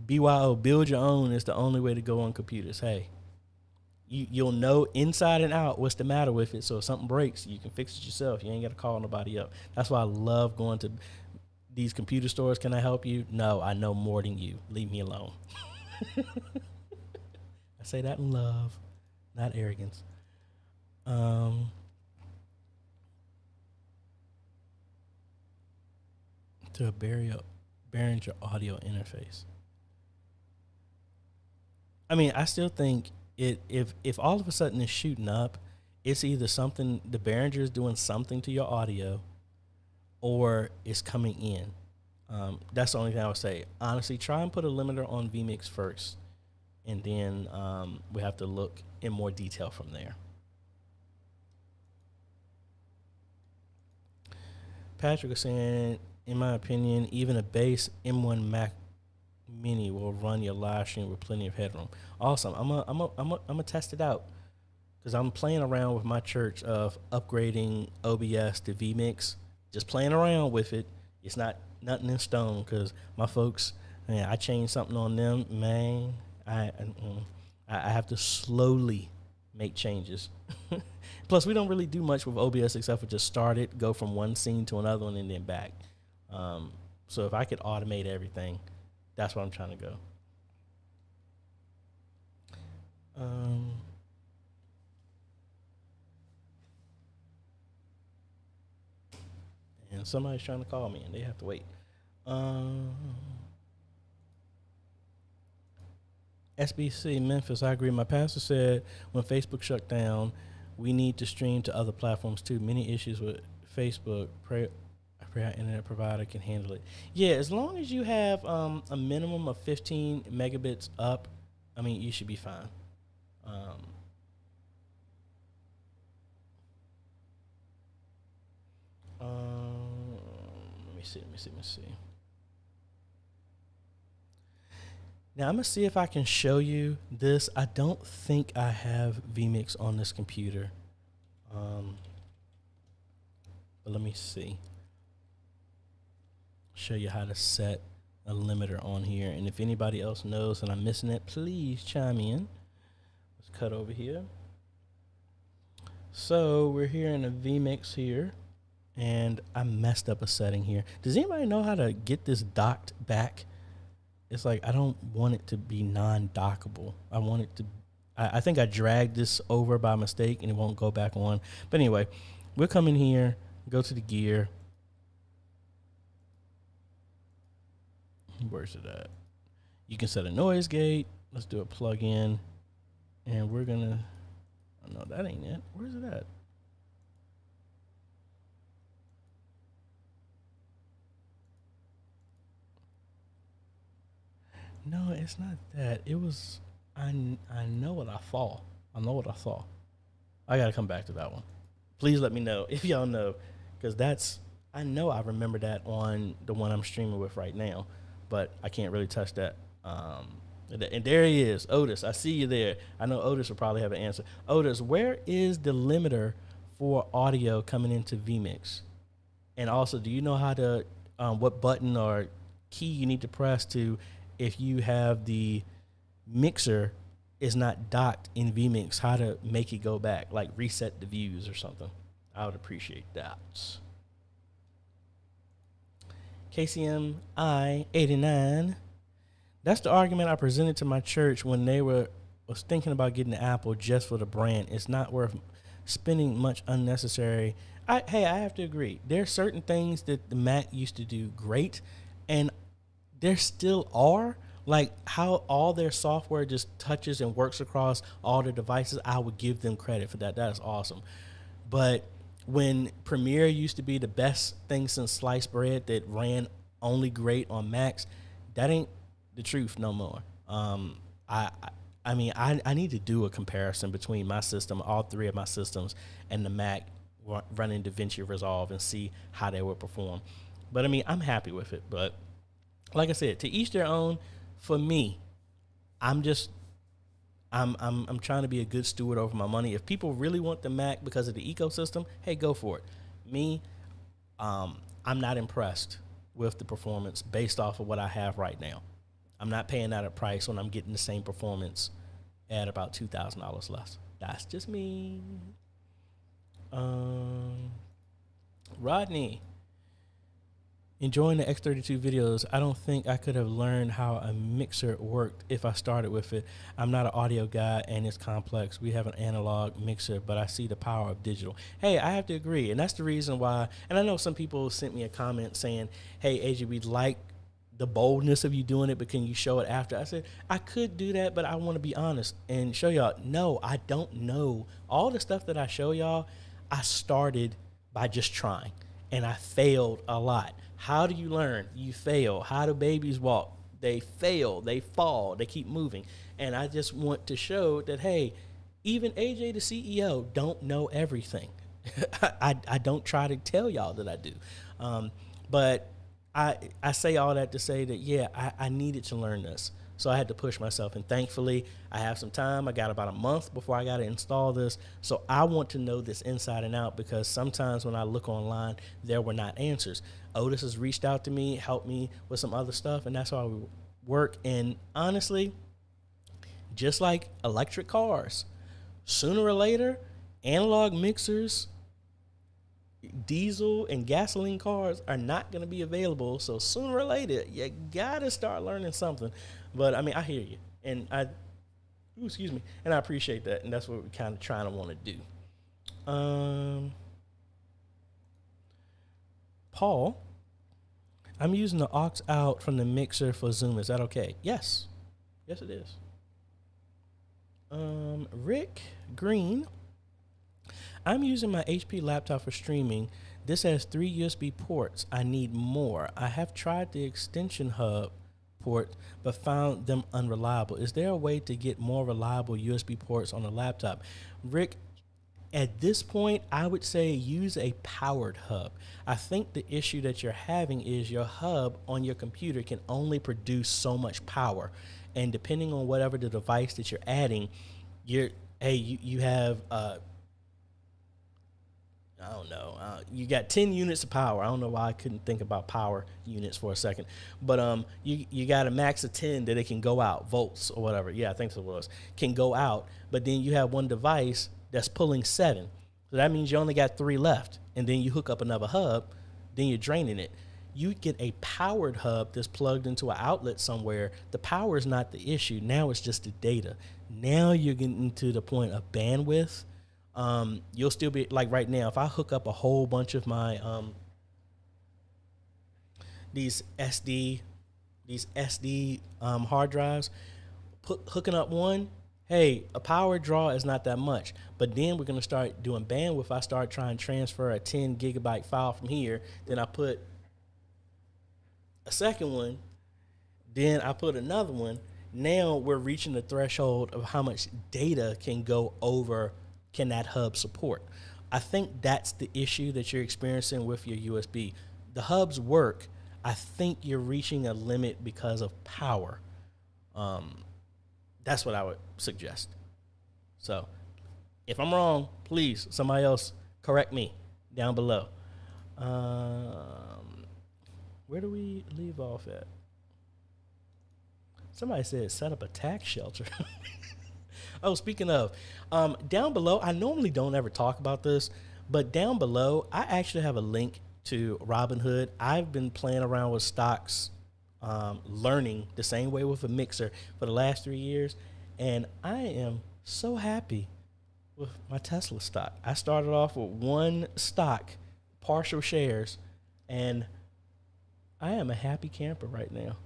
BYO, build your own is the only way to go on computers. Hey, you'll know inside and out what's the matter with it, so if something breaks, you can fix it yourself. You ain't got to call nobody up. That's why I love going to these computer stores. Can I help you? No, I know more than you. Leave me alone. I say that in love, not arrogance. To a Behringer audio interface. I mean, I still think if all of a sudden it's shooting up, it's either something, the Behringer is doing something to your audio, or it's coming in. That's the only thing I would say. Honestly, try and put a limiter on vMix first, and then we have to look in more detail from there. Patrick is saying, in my opinion, even a base M1 Mac Mini will run your live stream with plenty of headroom. Awesome. I'm gonna test it out, because I'm playing around with my church of upgrading OBS to vMix. Just playing around with it. It's not nothing in stone, because my folks, man, I changed something on them, man. I have to slowly make changes. Plus, we don't really do much with OBS except for just start it, go from one scene to another one, and then back. So if I could automate everything, that's where I'm trying to go. And somebody's trying to call me, and they have to wait. SBC Memphis, I agree. My pastor said when Facebook shut down, we need to stream to other platforms too. Many issues with Facebook. internet provider can handle it. Yeah, as long as you have a minimum of 15 megabits up, I mean, you should be fine. Let me see. Now I'm gonna see if I can show you this. I don't think I have vMix on this computer. But let me see. Show you how to set a limiter on here. And if anybody else knows and I'm missing it, please chime in. Let's cut over here. So we're here in a vMix here. And I messed up a setting here. Does anybody know how to get this docked back? It's like I don't want it to be non-dockable. I want it to. I think I dragged this over by mistake and it won't go back on. But anyway, we'll come in here, go to the gear. Where's it at? You can set a noise gate. Let's do a plug-in. And we're going to. Oh, no, that ain't it. Where's it at? No, it's not that. It was, I know what I saw. I got to come back to that one. Please let me know if y'all know, because I know I remember that on the one I'm streaming with right now, but I can't really touch that. And there he is, Otis. I see you there. I know Otis will probably have an answer. Otis, where is the limiter for audio coming into vMix? And also, do you know how to, what button or key you need to press to, if you have the mixer is not docked in vMix, how to make it go back, like reset the views or something? I would appreciate that. KCMI 89. That's the argument I presented to my church when they was thinking about getting the Apple just for the brand. It's not worth spending much unnecessary. I have to agree. There are certain things that the Mac used to do great, and there still are, like how all their software just touches and works across all the devices. I would give them credit for that. That is awesome. But when Premiere used to be the best thing since sliced bread that ran only great on Macs, that ain't the truth no more. I mean, I need to do a comparison between my system, all three of my systems, and the Mac running DaVinci Resolve and see how they would perform. But I mean, I'm happy with it. But like I said, to each their own. For me, I'm trying to be a good steward over my money. If people really want the Mac because of the ecosystem, hey, go for it. Me, I'm not impressed with the performance based off of what I have right now. I'm not paying that a price when I'm getting the same performance at about $2,000 less. That's just me. Rodney. Enjoying the X32 videos. I don't think I could have learned how a mixer worked if I started with it. I'm not an audio guy and it's complex. We have an analog mixer, but I see the power of digital. Hey, I have to agree. And that's the reason why, and I know some people sent me a comment saying, hey, AJ, we'd like the boldness of you doing it, but can you show it after? I said, I could do that, but I want to be honest and show y'all, no, I don't know. All the stuff that I show y'all, I started by just trying and I failed a lot. How do you learn? You fail. How do babies walk? They fail. They fall. They keep moving. And I just want to show that, hey, even AJ the CEO don't know everything. I don't try to tell y'all that I do. But I say all that to say that, yeah, I needed to learn this. So I had to push myself. And thankfully, I have some time. I got about a month before I got to install this. So I want to know this inside and out, because sometimes when I look online, there were not answers. Otis has reached out to me, helped me with some other stuff, and that's how we work. And honestly, just like electric cars, sooner or later, analog mixers, diesel and gasoline cars are not going to be available. So sooner or later, you got to start learning something. But I mean, I hear you, and and I appreciate that, and that's what we're kind of trying to want to do. Paul, I'm using the aux out from the mixer for Zoom. Is that okay? Yes. Yes, it is. Rick Green, I'm using my HP laptop for streaming. This has 3 USB ports. I need more. I have tried the extension hub port, but found them unreliable. Is there a way to get more reliable USB ports on a laptop? Rick, at this point, I would say use a powered hub. I think the issue that you're having is your hub on your computer can only produce so much power. And depending on whatever the device that you're adding, you have, I don't know, you got 10 units of power. I don't know why I couldn't think about power units for a second. But you got a max of 10 that it can go out, volts or whatever. Yeah, I think so it was. Can go out, but then you have one device that's pulling 7. So that means you only got 3 left. And then you hook up another hub, then you're draining it. You get a powered hub that's plugged into an outlet somewhere. The power is not the issue. Now it's just the data. Now you're getting to the point of bandwidth. You'll still be, like right now, if I hook up a whole bunch of my these SD hard drives, hooking up one, hey, a power draw is not that much. But then we're going to start doing bandwidth. I start trying to transfer a 10 gigabyte file from here. Then I put a second one. Then I put another one. Now we're reaching the threshold of how much data can that hub support. I think that's the issue that you're experiencing with your USB. The hubs work. I think you're reaching a limit because of power. That's what I would suggest. So if I'm wrong, please, somebody else correct me down below. Where do we leave off at? Somebody said set up a tax shelter. Oh, speaking of, down below, I normally don't ever talk about this, but down below, I actually have a link to Robinhood. I've been playing around with stocks, learning the same way with a mixer for the last 3 years, and I am so happy with my Tesla stock. I started off with one stock, partial shares, and I am a happy camper right now.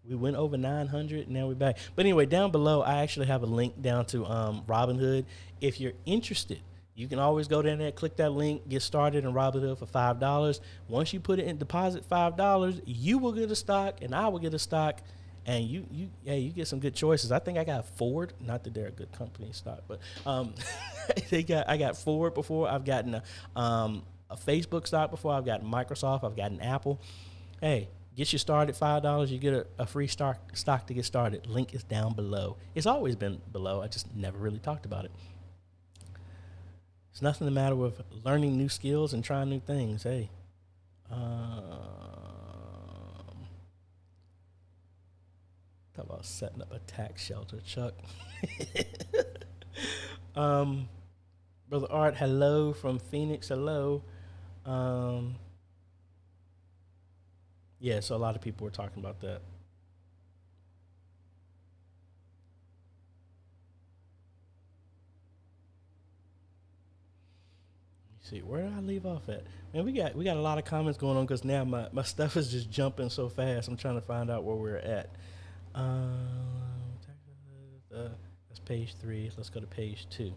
We went over 900, now we're back. But anyway, down below, I actually have a link down to Robinhood. If you're interested, you can always go down there, click that link, get started in Robinhood for $5. Once you put it in deposit $5, you will get a stock, and I will get a stock, and you get some good choices. I think I got Ford, not that they're a good company stock, but I got Ford before. I've gotten a Facebook stock before. I've gotten Microsoft. I've gotten Apple. Hey, get you started $5. You get a free stock to get started. Link is down below. It's always been below. I just never really talked about it. It's nothing the matter with learning new skills and trying new things. Hey, talk about setting up a tax shelter, Chuck. Brother Art, hello from Phoenix. Hello. Yeah, so a lot of people were talking about that. See, where did I leave off at? Man, we got a lot of comments going on because now my stuff is just jumping so fast. I'm trying to find out where we're at. That's page 3. Let's go to page 2.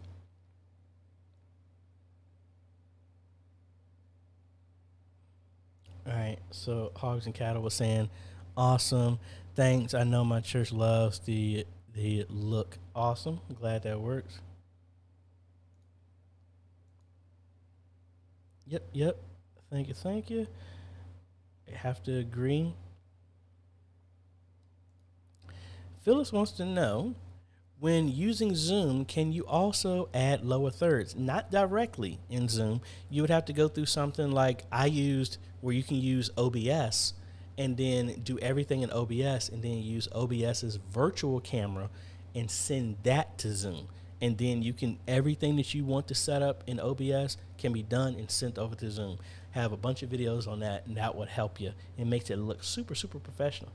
All right, so Hogs and Cattle was saying, awesome, thanks. I know my church loves the look. Awesome, I'm glad that works. Yep. Thank you. I have to agree. Phyllis wants to know, when using Zoom, can you also add lower thirds? Not directly in Zoom. You would have to go through something like I used, where you can use OBS and then do everything in OBS and then use OBS's virtual camera and send that to Zoom. And then you can, everything that you want to set up in OBS can be done and sent over to Zoom. Have a bunch of videos on that, and that would help you. It makes it look super, super professional.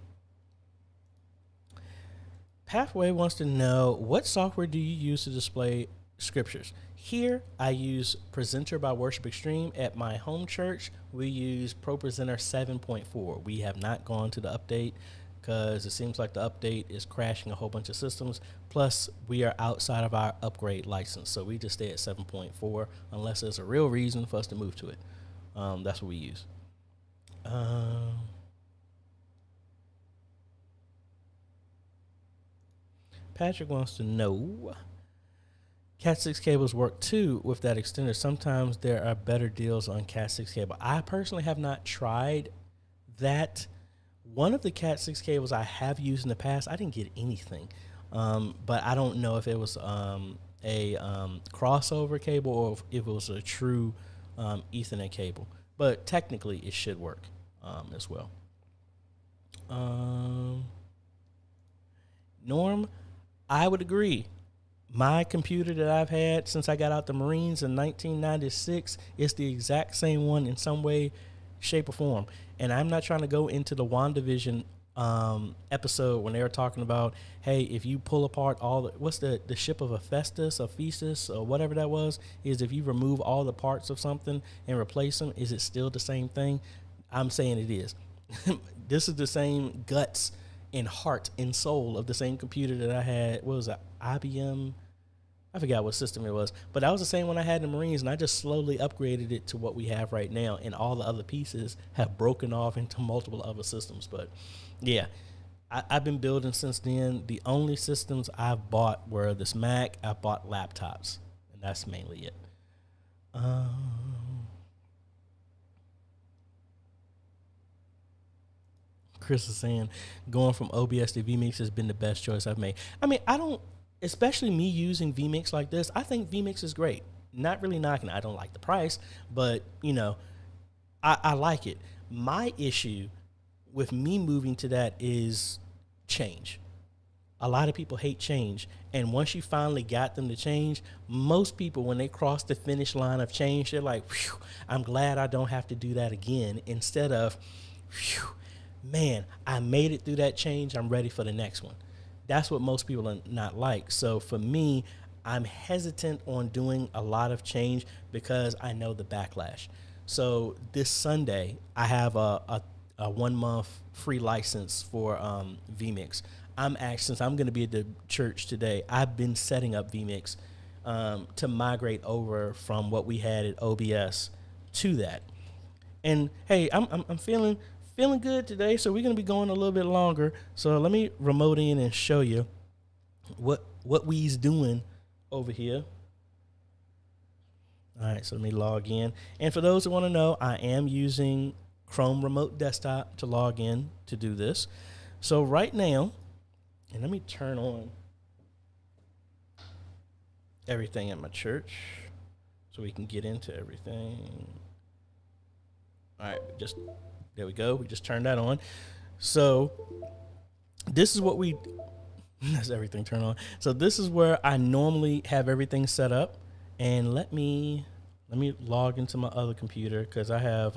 Pathway wants to know, what software do you use to display scriptures? Here, I use Presenter by Worship Extreme. At my home church, we use ProPresenter 7.4. We have not gone to the update because it seems like the update is crashing a whole bunch of systems. Plus, we are outside of our upgrade license, so we just stay at 7.4 unless there's a real reason for us to move to it. That's what we use. Patrick wants to know, Cat 6 cables work too with that extender. Sometimes there are better deals on Cat 6 cable. I personally have not tried that. One of the Cat 6 cables I have used in the past, I didn't get anything. But I don't know if it was a crossover cable or if it was a true Ethernet cable. But technically, it should work as well. Norm, I would agree. My computer that I've had since I got out the Marines in 1996 is the exact same one in some way, shape, or form. And I'm not trying to go into the WandaVision episode when they were talking about, hey, if you pull apart all the, what's the ship of Hephaestus or whatever that was, is if you remove all the parts of something and replace them, is it still the same thing? I'm saying it is. This is the same guts and heart and soul of the same computer that I had. What was it? IBM? I forgot what system it was, but that was the same one I had in the Marines, and I just slowly upgraded it to what we have right now, and all the other pieces have broken off into multiple other systems. But yeah, I've been building since then. The only systems I've bought were this Mac. I bought laptops, and that's mainly it. Chris is saying going from OBS to vMix has been the best choice I've made. I mean, especially me using vMix like this, I think vMix is great. Not really knocking it. I don't like the price, but, I like it. My issue with me moving to that is change. A lot of people hate change. And once you finally got them to change, most people, when they cross the finish line of change, they're like, phew, I'm glad I don't have to do that again. Instead of, phew, man, I made it through that change. I'm ready for the next one. That's what most people are not like. So for me, I'm hesitant on doing a lot of change because I know the backlash. So this Sunday, I have a 1 month free license for vMix. Since I'm going to be at the church today, I've been setting up vMix to migrate over from what we had at OBS to that. And hey, I'm feeling good today, so we're going to be going a little bit longer. So let me remote in and show you what we's doing over here. All right, so let me log in. And for those who want to know, I am using Chrome Remote Desktop to log in to do this. So right now, and let me turn on everything at my church so we can get into everything. All right, there we go. We just turned that on. So this is what that's everything turned on. So this is where I normally have everything set up. And let me log into my other computer because I have,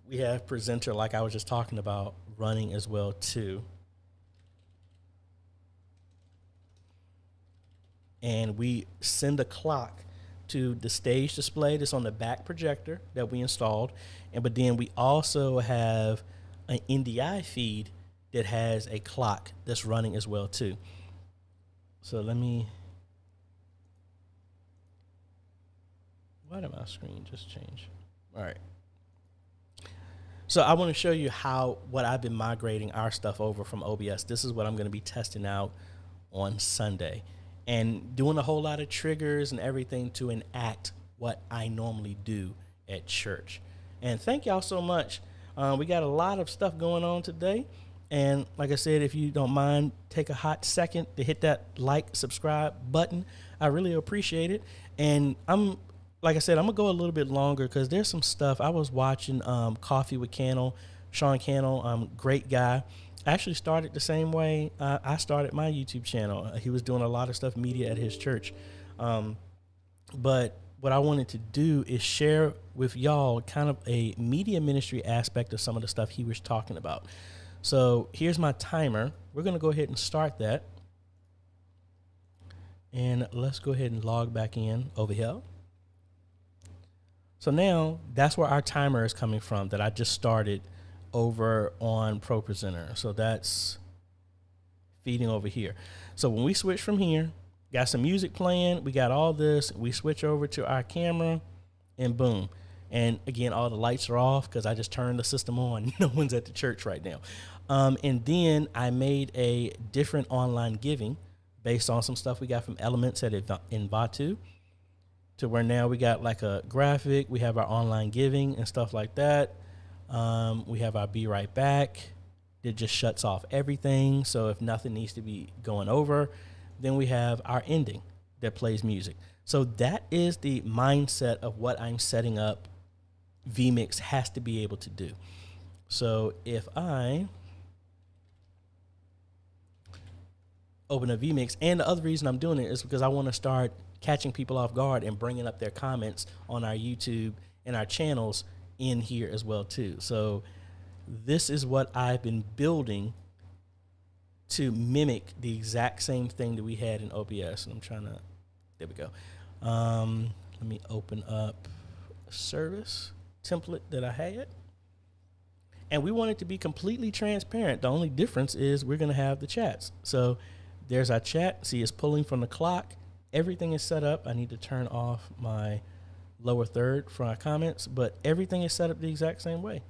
we have Presenter, like I was just talking about, running as well too. And we send a clock to the stage display that's on the back projector that we installed. But then we also have an NDI feed that has a clock that's running as well too. So why did my screen just change? All right. So I want to show you what I've been migrating our stuff over from OBS. This is what I'm going to be testing out on Sunday and doing a whole lot of triggers and everything to enact what I normally do at church. And thank y'all so much. We got a lot of stuff going on today. And like I said, if you don't mind, take a hot second to hit that like, subscribe button. I really appreciate it. And like I said, I'm going to go a little bit longer because there's some stuff. I was watching Coffee with Cannell, Sean Cannell, great guy. I actually started the same way I started my YouTube channel. He was doing a lot of stuff media at his church. But what I wanted to do is share with y'all kind of a media ministry aspect of some of the stuff he was talking about. So here's my timer. We're going to go ahead and start that. And let's go ahead and log back in over here. So now that's where our timer is coming from that I just started over on Pro Presenter. So that's feeding over here. So when we switch from here, got some music playing, we got all this, we switch over to our camera, and boom. And again, all the lights are off because I just turned the system on. No one's at the church right now. And then I made a different online giving based on some stuff we got from Elements at Invatu, to where now we got like a graphic. We have our online giving and stuff like that. We have our Be Right Back. It just shuts off everything. So if nothing needs to be going over, then we have our ending that plays music. So that is the mindset of what I'm setting up vMix has to be able to do. So if I open a vMix, and the other reason I'm doing it is because I want to start catching people off guard and bringing up their comments on our YouTube and our channels in here as well too. So this is what I've been building to mimic the exact same thing that we had in OBS. And I'm trying to, there we go. Let me open up a service template that I had. And we want it to be completely transparent. The only difference is we're going to have the chats. So there's our chat. See, it's pulling from the clock. Everything is set up. I need to turn off my lower third for our comments, but everything is set up the exact same way.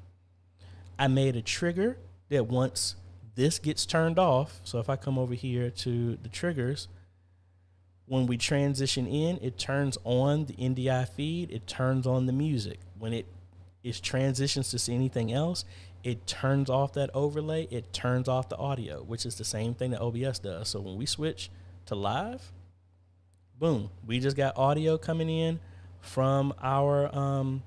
I made a trigger that once this gets turned off, so if I come over here to the triggers, when we transition in, it turns on the NDI feed, it turns on the music. When it is transitions to see anything else, it turns off that overlay, it turns off the audio, which is the same thing that OBS does. So when we switch to live, boom, we just got audio coming in from our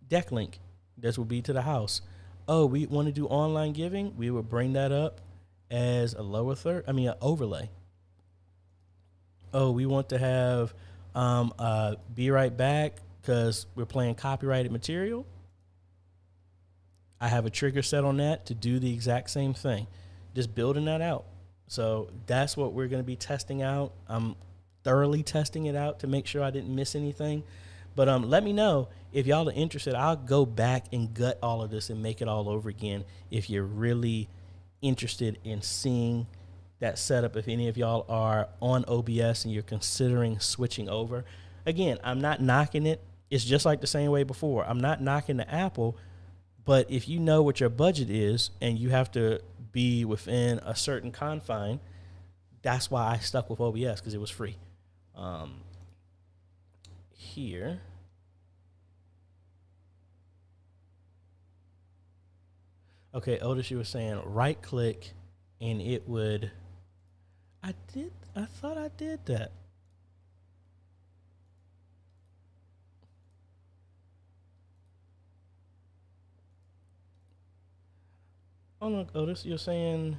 deck link. This will be to the house. Oh, we want to do online giving. We will bring that up as a lower third. I mean, an overlay. Oh, we want to have Be Right Back because we're playing copyrighted material. I have a trigger set on that to do the exact same thing. Just building that out. So that's what we're going to be testing out. I'm thoroughly testing it out to make sure I didn't miss anything. But let me know if y'all are interested. I'll go back and gut all of this and make it all over again if you're really interested in seeing that setup. If any of y'all are on OBS and you're considering switching over. Again, I'm not knocking it. It's just like the same way before. I'm not knocking the Apple, but if you know what your budget is and you have to be within a certain confine, that's why I stuck with OBS, because it was free. Here. Okay, Otis, you were saying right click and it would. I thought I did that. Oh no, Otis, you're saying.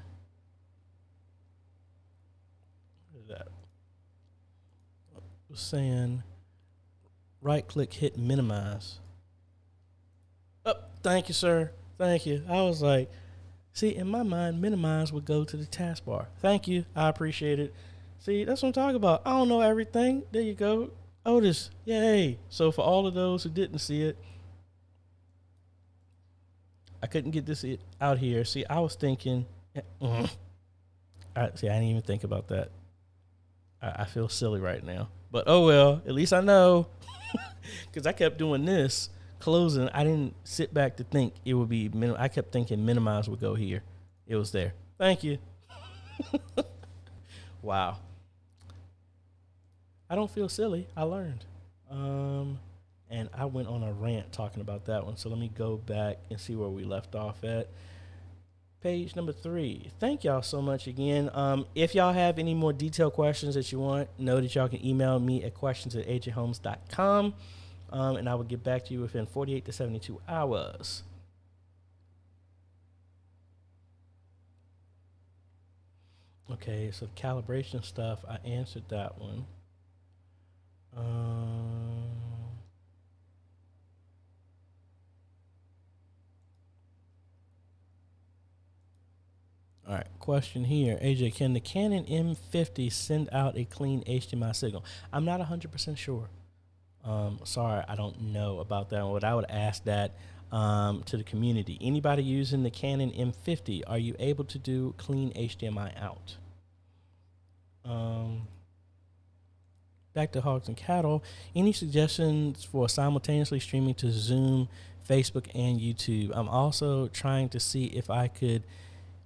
What is that? You're saying right click, hit minimize. Oh, thank you, sir. Thank you. I was like, see, in my mind, minimize would go to the taskbar. Thank you. I appreciate it. See, that's what I'm talking about. I don't know everything. There you go. Otis, yay. So for all of those who didn't see it, I couldn't get this out here. See, I was thinking, see, I didn't even think about that. I feel silly right now. But oh well, at least I know. Because I kept doing this, closing. I didn't sit back to think it would be, I kept thinking minimize would go here. It was there. Thank you. Wow. I don't feel silly. I learned. And I went on a rant talking about that one. So let me go back and see where we left off at. Page number 3. Thank y'all so much again. If y'all have any more detailed questions that you want, know that y'all can email me at questions@ajayhomes.com. And I will get back to you within 48 to 72 hours. Okay, so the calibration stuff, I answered that one. All right, question here. AJ, can the Canon M50 send out a clean HDMI signal? I'm not 100% sure. Sorry, I don't know about that one. But I would ask that to the community. Anybody using the Canon M50, are you able to do clean HDMI out? back to hogs and cattle. Any suggestions for simultaneously streaming to Zoom, Facebook, and YouTube? I'm also trying to see if I could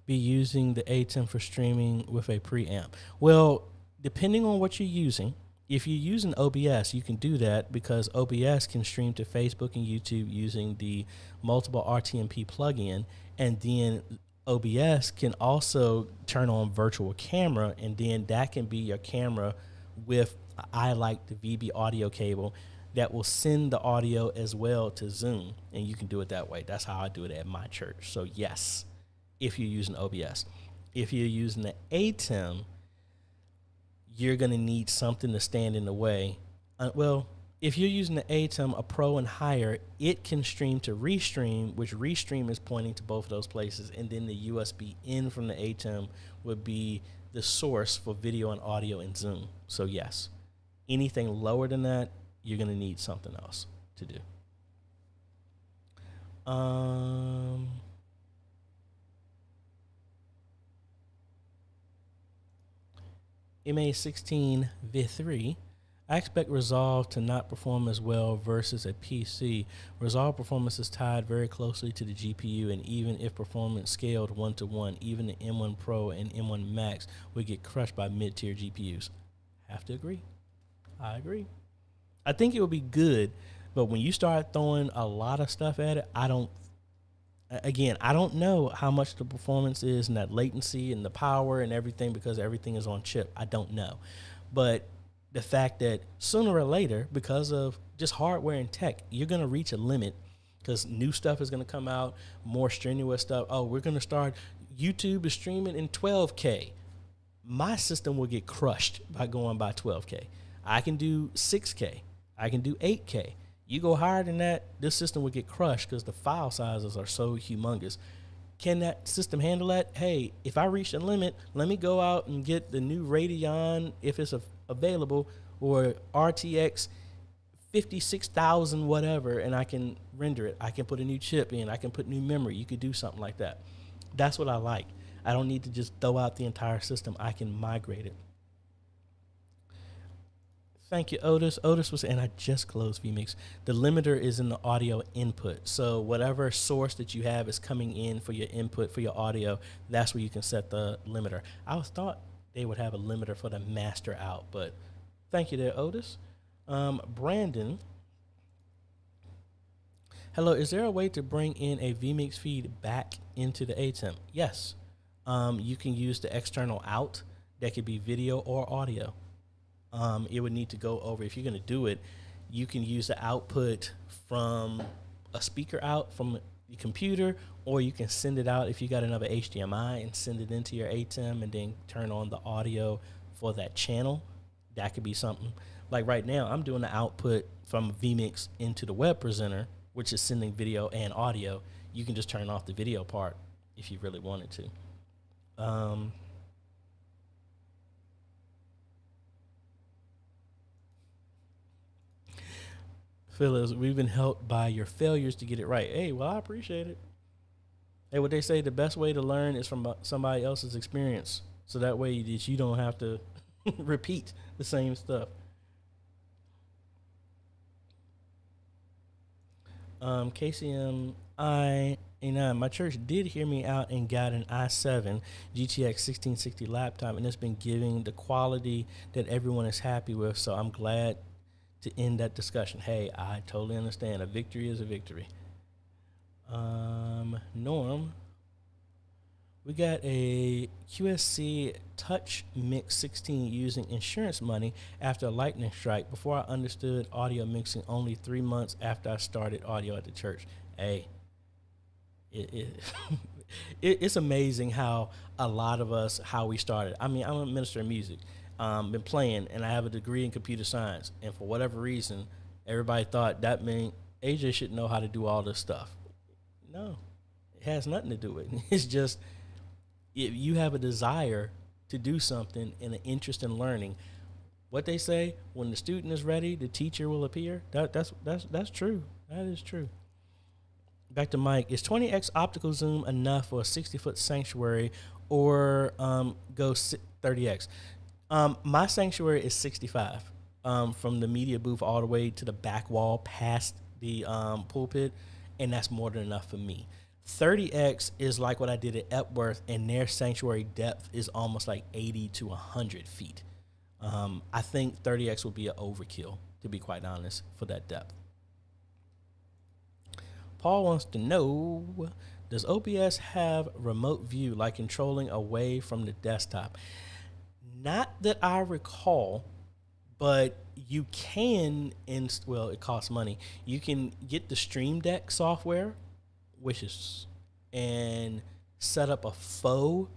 be using the ATEM for streaming with a preamp. Well, depending on what you're using, if you're using OBS, you can do that because OBS can stream to Facebook and YouTube using the multiple RTMP plugin, and then OBS can also turn on virtual camera, and then that can be your camera with, I like the VB audio cable that will send the audio as well to Zoom, and you can do it that way. That's how I do it at my church. So yes, if you're using OBS. If you're using the ATEM, you're going to need something to stand in the way. Well, if you're using the ATEM, a Pro and higher, it can stream to Restream, which Restream is pointing to both of those places, and then the USB in from the ATEM would be the source for video and audio in Zoom. So yes, anything lower than that, you're going to need something else to do. MA16 V3, I expect Resolve to not perform as well versus a PC. Resolve performance is tied very closely to the GPU, and even if performance scaled 1-to-1, even the M1 Pro and M1 Max would get crushed by mid-tier GPUs. Have to agree. I agree. I think it would be good, but when you start throwing a lot of stuff at it, I don't know how much the performance is and that latency and the power and everything, because everything is on chip. I don't know. But the fact that sooner or later, because of just hardware and tech, you're going to reach a limit because new stuff is going to come out, more strenuous stuff. Oh, we're going to start, YouTube is streaming in 12K. My system will get crushed by going by 12K. I can do 6K. I can do 8K. You go higher than that, this system will get crushed because the file sizes are so humongous. Can that system handle that? Hey, if I reach the limit, let me go out and get the new Radeon, if it's available, or RTX 56,000 whatever, and I can render it. I can put a new chip in. I can put new memory. You could do something like that. That's what I like. I don't need to just throw out the entire system. I can migrate it. Thank you, Otis. Otis was, and I just closed vMix. The limiter is in the audio input. So whatever source that you have is coming in for your input, for your audio, that's where you can set the limiter. I thought they would have a limiter for the master out, but thank you there, Otis. Brandon. Hello, is there a way to bring in a vMix feed back into the ATEM? Yes. You can use the external out. That could be video or audio. It would need to go over, if you're going to do it, you can use the output from a speaker out from your computer, or you can send it out if you got another HDMI and send it into your ATEM and then turn on the audio for that channel. That could be something. Like right now, I'm doing the output from vMix into the web presenter, which is sending video and audio. You can just turn off the video part if you really wanted to. Phyllis, we've been helped by your failures to get it right. Hey, well, I appreciate it. Hey, what they say, the best way to learn is from somebody else's experience. So that way you don't have to repeat the same stuff. KCM my church did hear me out and got an i7 GTX 1660 laptop, and it's been giving the quality that everyone is happy with. So I'm glad to end that discussion. Hey, I totally understand. A victory is a victory. Norm, we got a QSC Touch Mix 16 using insurance money after a lightning strike. Before I understood audio mixing only 3 months after I started audio at the church. Hey, it's amazing how a lot of us, how we started. I mean, I'm a minister of music. Been playing, and I have a degree in computer science, and for whatever reason, everybody thought that meant AJ should know how to do all this stuff. No, it has nothing to do with it. It's just if you have a desire to do something and an interest in learning, what they say, when the student is ready, the teacher will appear. That's true. That is true. Back to Mike. Is 20x optical zoom enough for a 60-foot sanctuary, or go 30x? My sanctuary is 65. from the media booth all the way to the back wall past the pulpit, and that's more than enough for me. 30X is like what I did at Epworth, and their sanctuary depth is almost like 80 to 100 feet. I think 30X would be an overkill, to be quite honest, for that depth. Paul wants to know, does OBS have remote view, like controlling away from the desktop? Not that I recall, but you can, well, it costs money. You can get the Stream Deck software, and set up a faux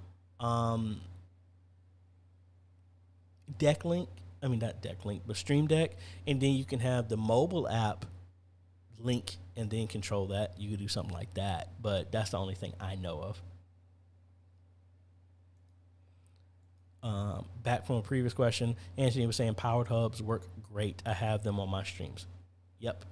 deck link. I mean, not deck link, but Stream Deck. And then you can have the mobile app link and then control that. You could do something like that, but that's the only thing I know of. Back from a previous question, Anthony was saying powered hubs work great. I have them on my streams. Yep.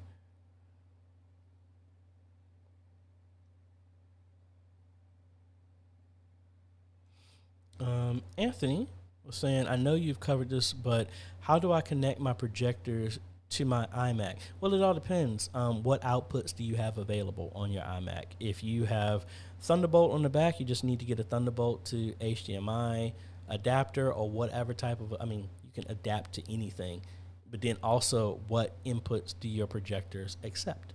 Anthony was saying, I know you've covered this, but how do I connect my projectors to my iMac? Well, it all depends. What outputs do you have available on your iMac? If you have Thunderbolt on the back, you just need to get a Thunderbolt to HDMI adapter or whatever type of, you can adapt to anything. But then also, what inputs do your projectors accept?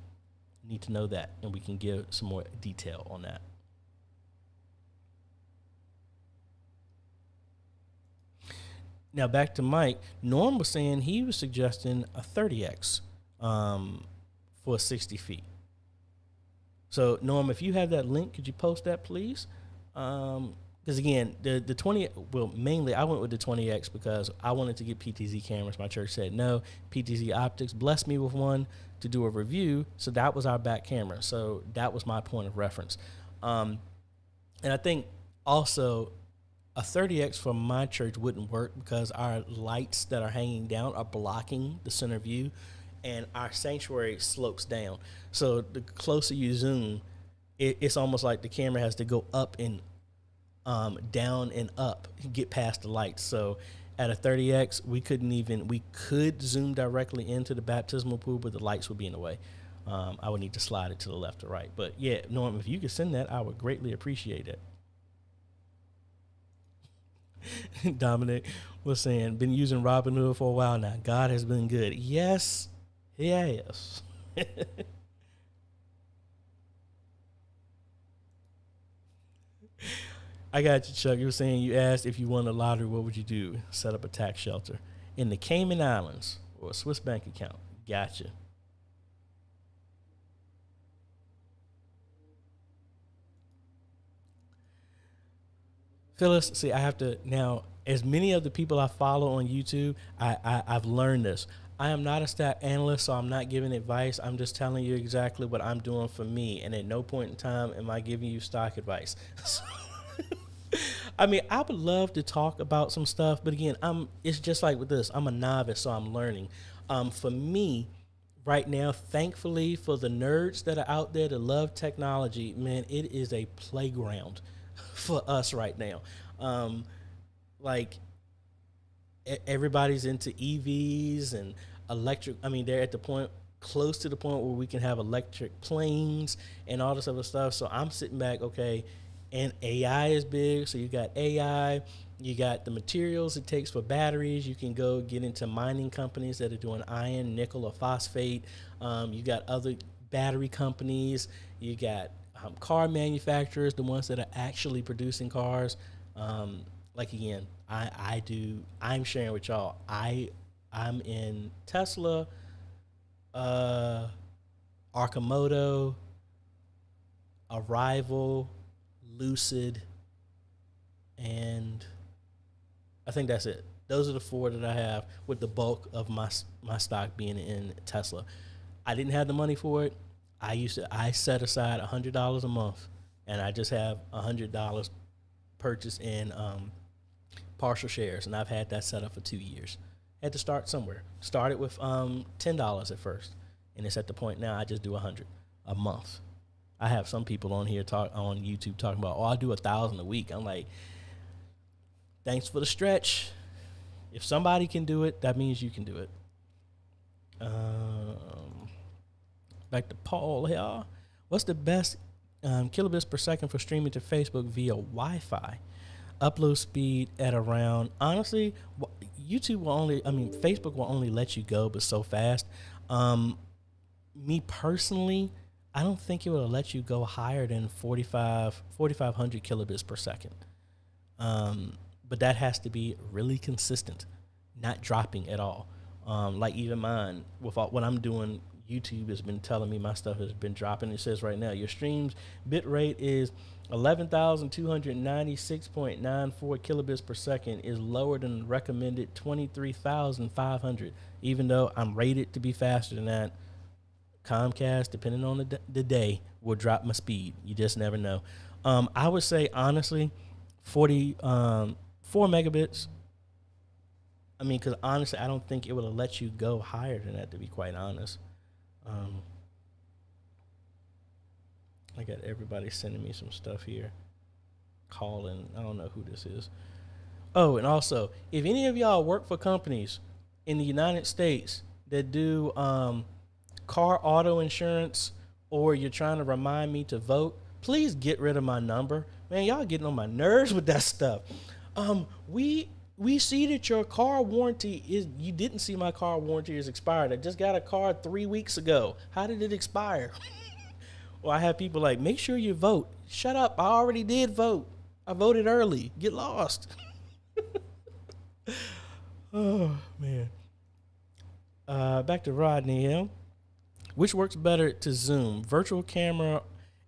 You need to know that, and we can give some more detail on that. Now back to Mike. Norm was saying he was suggesting a 30X for 60 feet. So Norm, if you have that link, could you post that, please? Because again, the 20, well, mainly I went with the 20X because I wanted to get PTZ cameras. My church said no. PTZ Optics blessed me with one to do a review, so that was our back camera. So that was my point of reference. And I think also, a 30X from my church wouldn't work because our lights that are hanging down are blocking the center view, and our sanctuary slopes down. So the closer you zoom, it's almost like the camera has to go up and down and up to get past the lights. So at a 30X, we could zoom directly into the baptismal pool, but the lights would be in the way. I would need to slide it to the left or right. But yeah, Norm, if you could send that, I would greatly appreciate it. Dominic was saying, been using Robinhood for a while now. God has been good. Yes, he has. I got you, Chuck. You were saying, you asked if you won the lottery, what would you do? Set up a tax shelter in the Cayman Islands or a Swiss bank account. Gotcha. Phyllis, see, I have to now, as many of the people I follow on YouTube, I've learned this. I am not a stock analyst, so I'm not giving advice. I'm just telling you exactly what I'm doing for me. And at no point in time am I giving you stock advice. I would love to talk about some stuff, but again, it's just like with this. I'm a novice, so I'm learning. For me, right now, thankfully, for the nerds that are out there that love technology, man, it is a playground for us right now. Everybody's into EVs and electric. They're at the point, close to the point where we can have electric planes and all this other stuff. So I'm sitting back, okay, and AI is big. So you got AI, you got the materials it takes for batteries. You can go get into mining companies that are doing iron, nickel, or phosphate. You got other battery companies. You got car manufacturers, the ones that are actually producing cars. Again, I'm sharing with y'all, I'm in Tesla, Arcimoto, Arrival, Lucid, and I think that's it. Those are the four that I have, with the bulk of my stock being in Tesla. I didn't have the money for it. I set aside $100 a month, and I just have $100 purchased in partial shares, and I've had that set up for 2 years. Had to start somewhere. Started with $10 at first, and it's at the point now I just do $100 a month. I have some people on here on YouTube talking about, I do $1,000 a week. I'm like, thanks for the stretch. If somebody can do it, that means you can do it. Back to Paul here. What's the best kilobits per second for streaming to Facebook via Wi-Fi? Upload speed at around, honestly, YouTube will only, Facebook will only let you go but so fast. Me personally, I don't think it will let you go higher than 4,500 kilobits per second. But that has to be really consistent, not dropping at all. Like even mine, with what I'm doing, YouTube has been telling me my stuff has been dropping. It says right now, your stream's bit rate is 11,296.94 kilobits per second is lower than recommended 23,500. Even though I'm rated to be faster than that, Comcast, depending on the day, will drop my speed. You just never know. I would say, honestly, 4 megabits. Because honestly, I don't think it would have let you go higher than that, to be quite honest. I got everybody sending me some stuff here. Calling. I don't know who this is. Oh, and also, if any of y'all work for companies in the United States that do car auto insurance, or you're trying to remind me to vote, please get rid of my number. Man, y'all getting on my nerves with that stuff. We see that your car warranty is, you didn't see my car warranty is expired. I just got a car 3 weeks ago. How did it expire? Or I have people like, make sure you vote. Shut up. I already did vote. I voted early. Get lost. Oh, man. Back to Rodney here. Which works better to Zoom? Virtual camera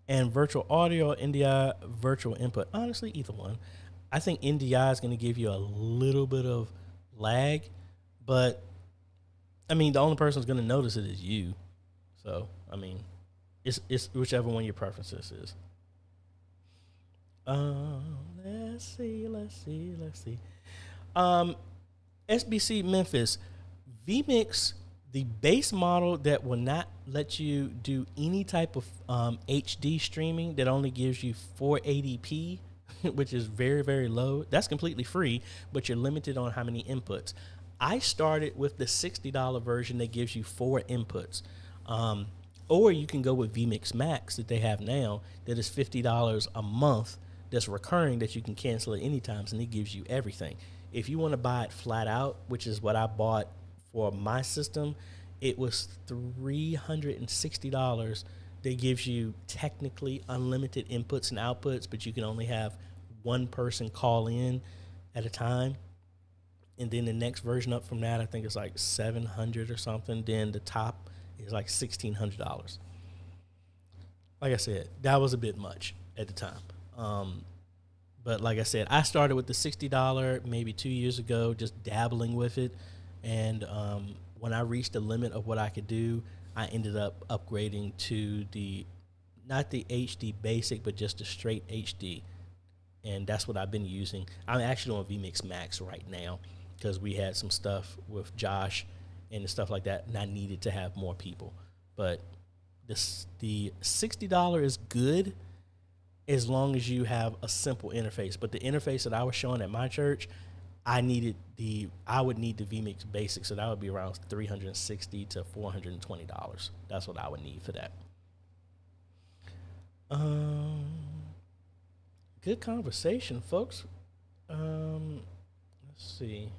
and virtual audio, NDI, virtual input? Honestly, either one. I think NDI is going to give you a little bit of lag, but, the only person who's going to notice it is you. So, it's whichever one your preferences is. Let's see. SBC Memphis, vMix, the base model that will not let you do any type of HD streaming, that only gives you 480p, which is very, very low. That's completely free, but you're limited on how many inputs. I started with the $60 version that gives you 4 inputs. Or you can go with vMix Max that they have now, that is $50 a month, that's recurring, that you can cancel at any time, and it gives you everything. If you want to buy it flat out, which is what I bought for my system, it was $360. That gives you technically unlimited inputs and outputs, but you can only have one person call in at a time. And then the next version up from that, I think it's like $700 or something. Then the top is like $1,600. Like I said, that was a bit much at the time. But like I said, I started with the $60 maybe 2 years ago, just dabbling with it. And when I reached the limit of what I could do, I ended up upgrading to not the HD basic, but just the straight HD. And that's what I've been using. I'm actually on vMix Max right now because we had some stuff with Josh and stuff like that, and I needed to have more people. But the $60 is good as long as you have a simple interface. But the interface that I was showing at my church, I would need the vMix Basic, so that would be around $360 to $420. That's what I would need for that. Good conversation, folks. Let's see.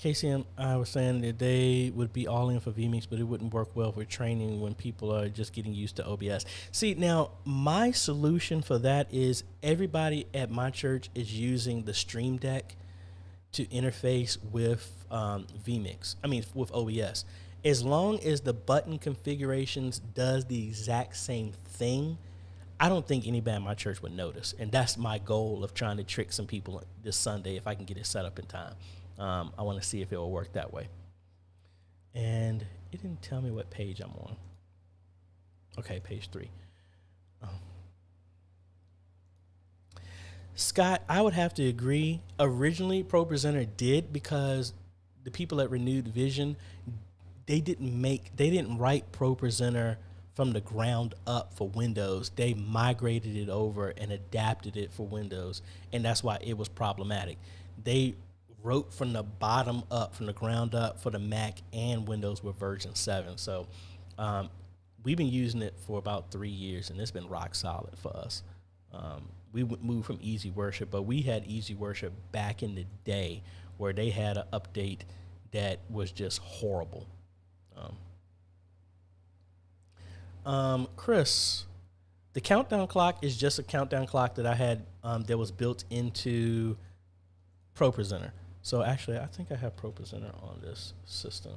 KCM, I was saying that they would be all in for vMix, but it wouldn't work well for training when people are just getting used to OBS. See, now my solution for that is everybody at my church is using the Stream Deck to interface with with OBS. As long as the button configurations does the exact same thing, I don't think anybody at my church would notice. And that's my goal of trying to trick some people this Sunday if I can get it set up in time. I want to see if it will work that way. And it didn't tell me what page I'm on. Okay, page 3. Scott, I would have to agree. Originally, ProPresenter did, because the people at Renewed Vision, they didn't write ProPresenter from the ground up for Windows. They migrated it over and adapted it for Windows, and that's why it was problematic. They wrote from the bottom up, from the ground up for the Mac and Windows with version 7. So we've been using it for about 3 years, and it's been rock solid for us. We moved from Easy Worship, but we had Easy Worship back in the day where they had an update that was just horrible. Chris, the countdown clock is just a countdown clock that I had that was built into ProPresenter. So actually, I think I have ProPresenter on this system.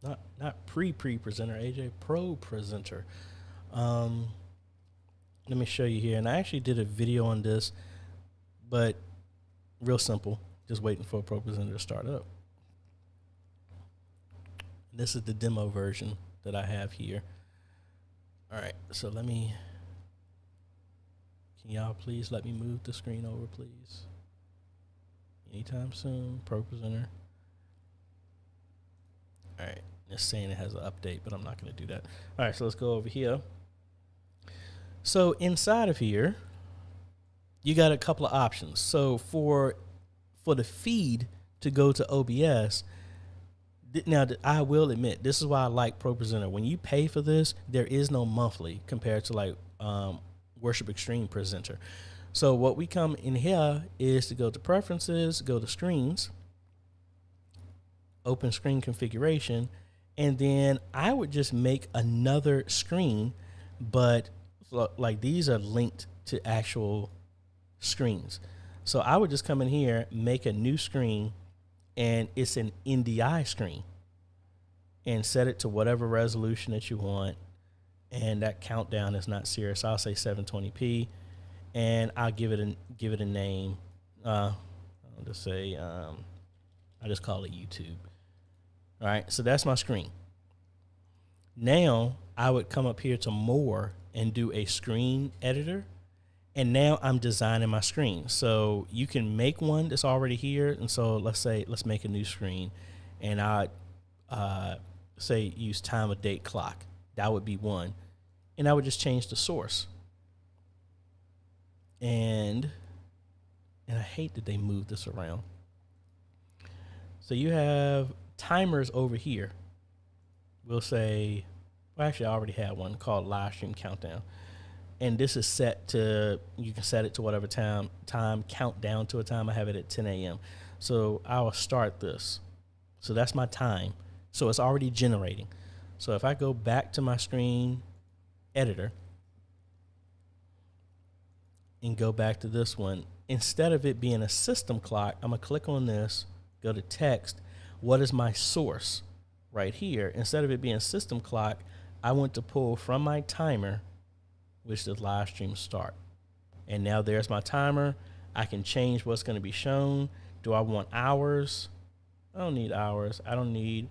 Not pre-presenter, AJ, ProPresenter. Let me show you here. And I actually did a video on this, but real simple, just waiting for a ProPresenter to start up. This is the demo version that I have here. All right, so can y'all please let me move the screen over, please? Anytime soon, ProPresenter. All right, it's saying it has an update, but I'm not gonna do that. All right, so let's go over here. So inside of here, you got a couple of options. So for the feed to go to OBS, now, I will admit, this is why I like ProPresenter. When you pay for this, there is no monthly compared to like Worship Extreme Presenter. So what we come in here is to go to Preferences, go to Screens, Open Screen Configuration, and then I would just make another screen, but like these are linked to actual screens. So I would just come in here, make a new screen, and it's an NDI screen, and set it to whatever resolution that you want. And that countdown is not serious. I'll say 720p, and I'll give it a name. I'll just say I just call it YouTube. All right, so that's my screen. Now I would come up here to More and do a screen editor. And now I'm designing my screen. So you can make one that's already here. And so let's make a new screen. And I say use time of date clock. That would be one. And I would just change the source. And I hate that they moved this around. So you have timers over here. We'll say, well, actually I already had one called Live Stream Countdown. And this is set to, you can set it to whatever time, count down to a time. I have it at 10 a.m. So I will start this. So that's my time. So it's already generating. So if I go back to my screen editor and go back to this one, instead of it being a system clock, I'm gonna click on this, go to text. What is my source right here? Instead of it being system clock, I want to pull from my timer, which is live stream start. And now there's my timer. I can change what's going to be shown. Do I want hours? I don't need hours. I don't need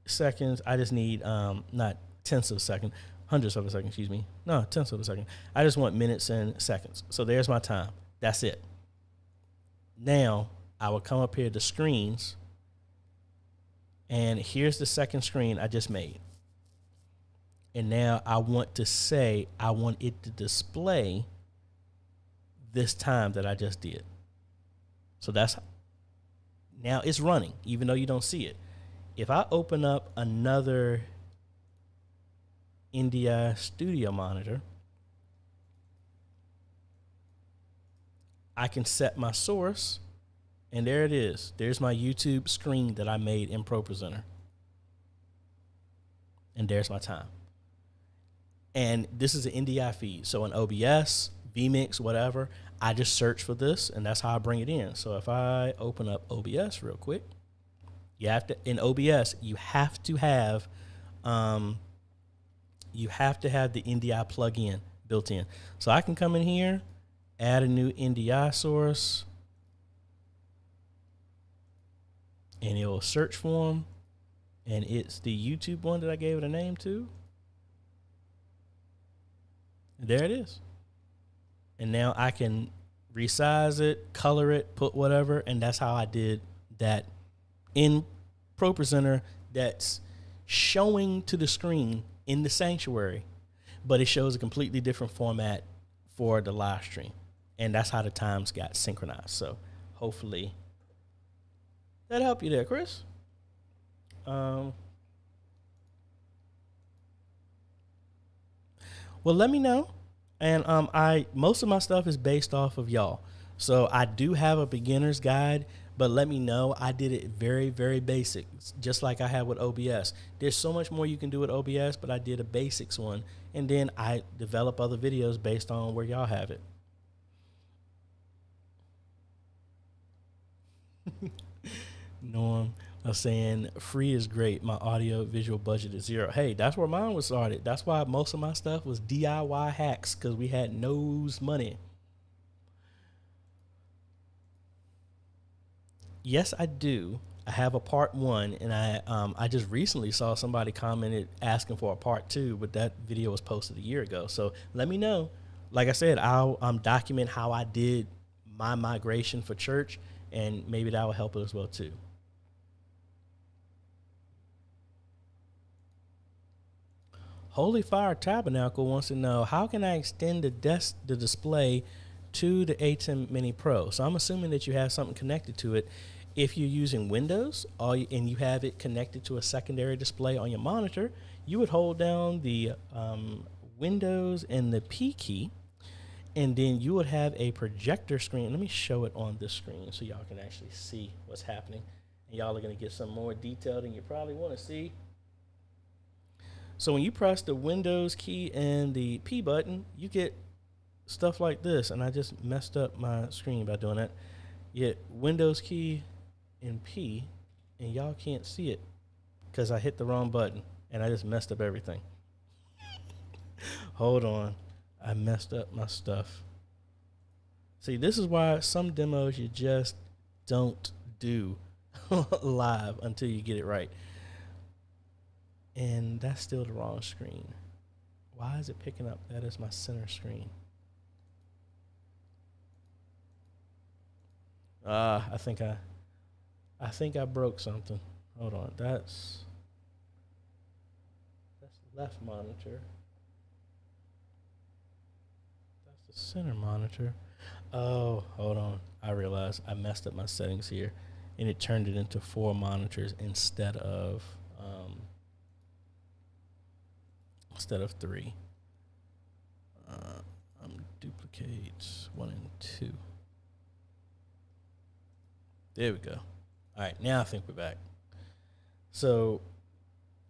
seconds. I just need, not tenths of a second, hundredths of a second, excuse me. No, tenths of a second. I just want minutes and seconds. So there's my time. That's it. Now I will come up here to screens, and here's the second screen I just made. And now I want to say, I want it to display this time that I just did. So that's, now it's running, even though you don't see it. If I open up another NDI Studio monitor, I can set my source, and there it is. There's my YouTube screen that I made in ProPresenter. And there's my time. And this is an NDI feed. So in OBS, vMix, whatever, I just search for this, and that's how I bring it in. So if I open up OBS real quick, you have to, in OBS, you have to have the NDI plugin built in. So I can come in here, add a new NDI source, and it will search for them. And it's the YouTube one that I gave it a name to. There it is. And now I can resize it, color it, put whatever, and that's how I did that in ProPresenter. That's showing to the screen in the sanctuary, but it shows a completely different format for the live stream. And that's how the times got synchronized. So hopefully that helped you there, Chris. Well, let me know. And most of my stuff is based off of y'all. So I do have a beginner's guide, but let me know. I did it very, very basic, just like I had with OBS. There's so much more you can do with OBS, but I did a basics one. And then I develop other videos based on where y'all have it. Norm was saying free is great. My audio visual budget is zero. Hey, that's where mine was started. That's why most of my stuff was DIY hacks, because we had no money. Yes, I do. I have a part 1, and I just recently saw somebody commented asking for a part 2, but that video was posted a year ago. So let me know. Like I said, I'll document how I did my migration for church, and maybe that will help as well too. Holy Fire Tabernacle wants to know, how can I extend the display to the ATEM Mini Pro? So I'm assuming that you have something connected to it. If you're using Windows and you have it connected to a secondary display on your monitor, you would hold down the Windows and the P key, and then you would have a projector screen. Let me show it on this screen so y'all can actually see what's happening. And y'all are going to get some more detail than you probably want to see. So when you press the Windows key and the P button, you get stuff like this. And I just messed up my screen by doing that. You hit Windows key and P, and y'all can't see it because I hit the wrong button and I just messed up everything. Hold on. I messed up my stuff. See, this is why some demos you just don't do live until you get it right. And that's still the wrong screen. Why is it picking up that as my center screen? I think I broke something. Hold on. That's the left monitor. That's the center monitor. Oh, hold on. I realized I messed up my settings here, and it turned it into 4 monitors instead of 3. Duplicate 1 and 2. There we go. All right, now I think we're back. So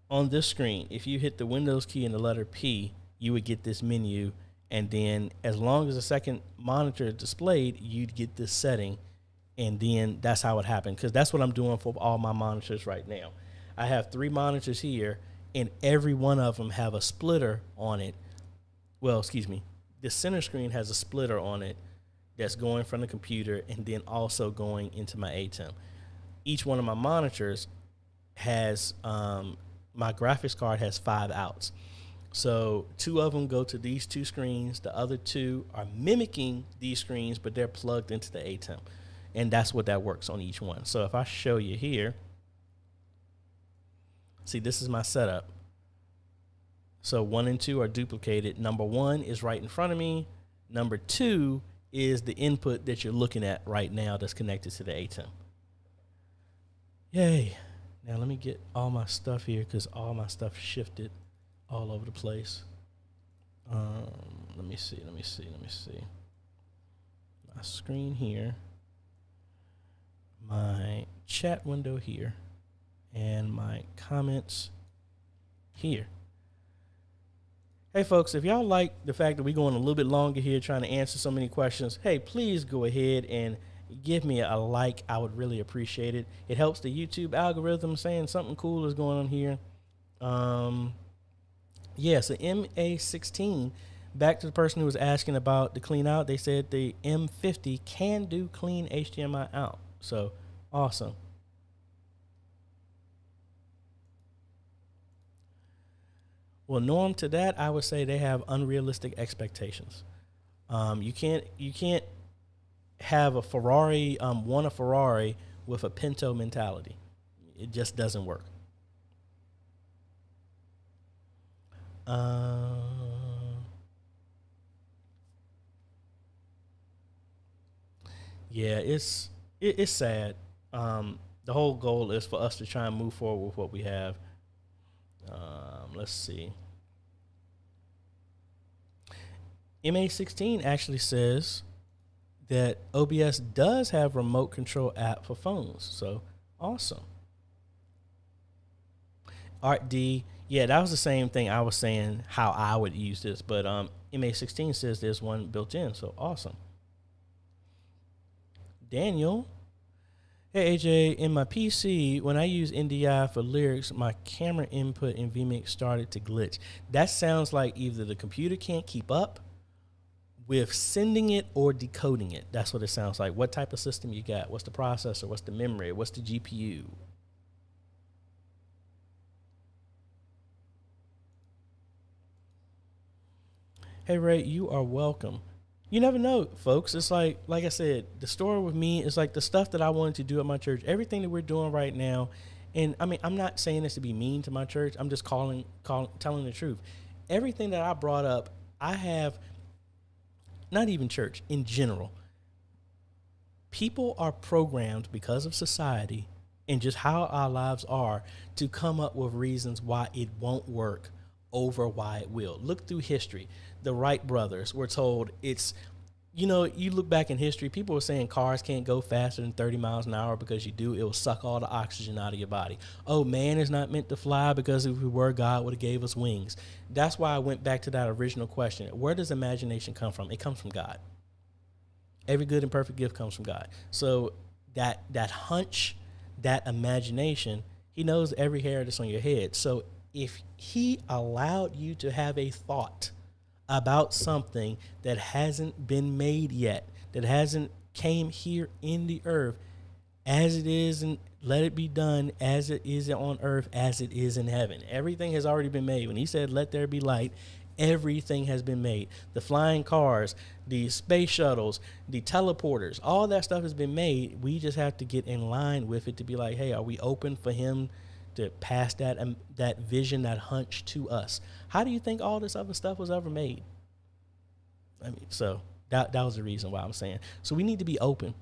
on this screen, if you hit the Windows key and the letter P, you would get this menu, and then as long as the second monitor is displayed, you'd get this setting, and then that's how it happened, because that's what I'm doing for all my monitors right now. I have 3 monitors here, and every one of them have a splitter on it. Well, excuse me. The center screen has a splitter on it that's going from the computer and then also going into my ATEM. Each one of my monitors has, my graphics card has 5 outs. So 2 of them go to these 2 screens. The other 2 are mimicking these screens, but they're plugged into the ATEM. And that's what that works on each one. So if I show you here, see, this is my setup. So 1 and 2 are duplicated. Number 1 is right in front of me. Number 2 is the input that you're looking at right now that's connected to the ATEM. Yay. Now let me get all my stuff here, because all my stuff shifted all over the place. Let me see. My screen here, my chat window here, and my comments here. Hey folks, if y'all like the fact that we're going a little bit longer here trying to answer so many questions, hey, please go ahead and give me a like. I would really appreciate it. It helps the YouTube algorithm saying something cool is going on here. Yeah, so MA16, back to the person who was asking about the clean out, they said the M50 can do clean HDMI out. So awesome. Well, Norm, to that, I would say they have unrealistic expectations. You can't have a Ferrari, want a Ferrari with a Pinto mentality. It just doesn't work. Yeah, it's sad. The whole goal is for us to try and move forward with what we have. Let's see. MA16 actually says that OBS does have remote control app for phones. So awesome. Art D, yeah, that was the same thing I was saying how I would use this, but MA16 says there's one built in, so awesome. Daniel, hey AJ, in my PC, when I use NDI for lyrics, my camera input in vMix started to glitch. That sounds like either the computer can't keep up with sending it or decoding it. That's what it sounds like. What type of system you got? What's the processor? What's the memory? What's the GPU? Hey Ray, you are welcome. You never know, folks. It's like I said, the story with me is like the stuff that I wanted to do at my church. Everything that we're doing right now, and I mean, I'm not saying this to be mean to my church. I'm just telling the truth. Everything that I brought up, I have. Not even church in general. People are programmed because of society and just how our lives are to come up with reasons why it won't work over why it will. Look through history. The Wright brothers were told it's, you look back in history, people were saying cars can't go faster than 30 miles an hour because you do, it will suck all the oxygen out of your body. Oh, man is not meant to fly because if we were, God would have gave us wings. That's why I went back to that original question. Where does imagination come from? It comes from God. Every good and perfect gift comes from God. So that hunch, that imagination, he knows every hair that's on your head. So if he allowed you to have a thought about something that hasn't been made yet, that hasn't came here in the earth, as it is, and let it be done as it is on earth, as it is in heaven. Everything has already been made. When he said, let there be light, everything has been made. The flying cars, the space shuttles, the teleporters, all that stuff has been made. We just have to get in line with it to be like, hey, are we open for him to pass that vision, that hunch to us? How do you think all this other stuff was ever made? I mean, so that was the reason why I'm saying. So we need to be open,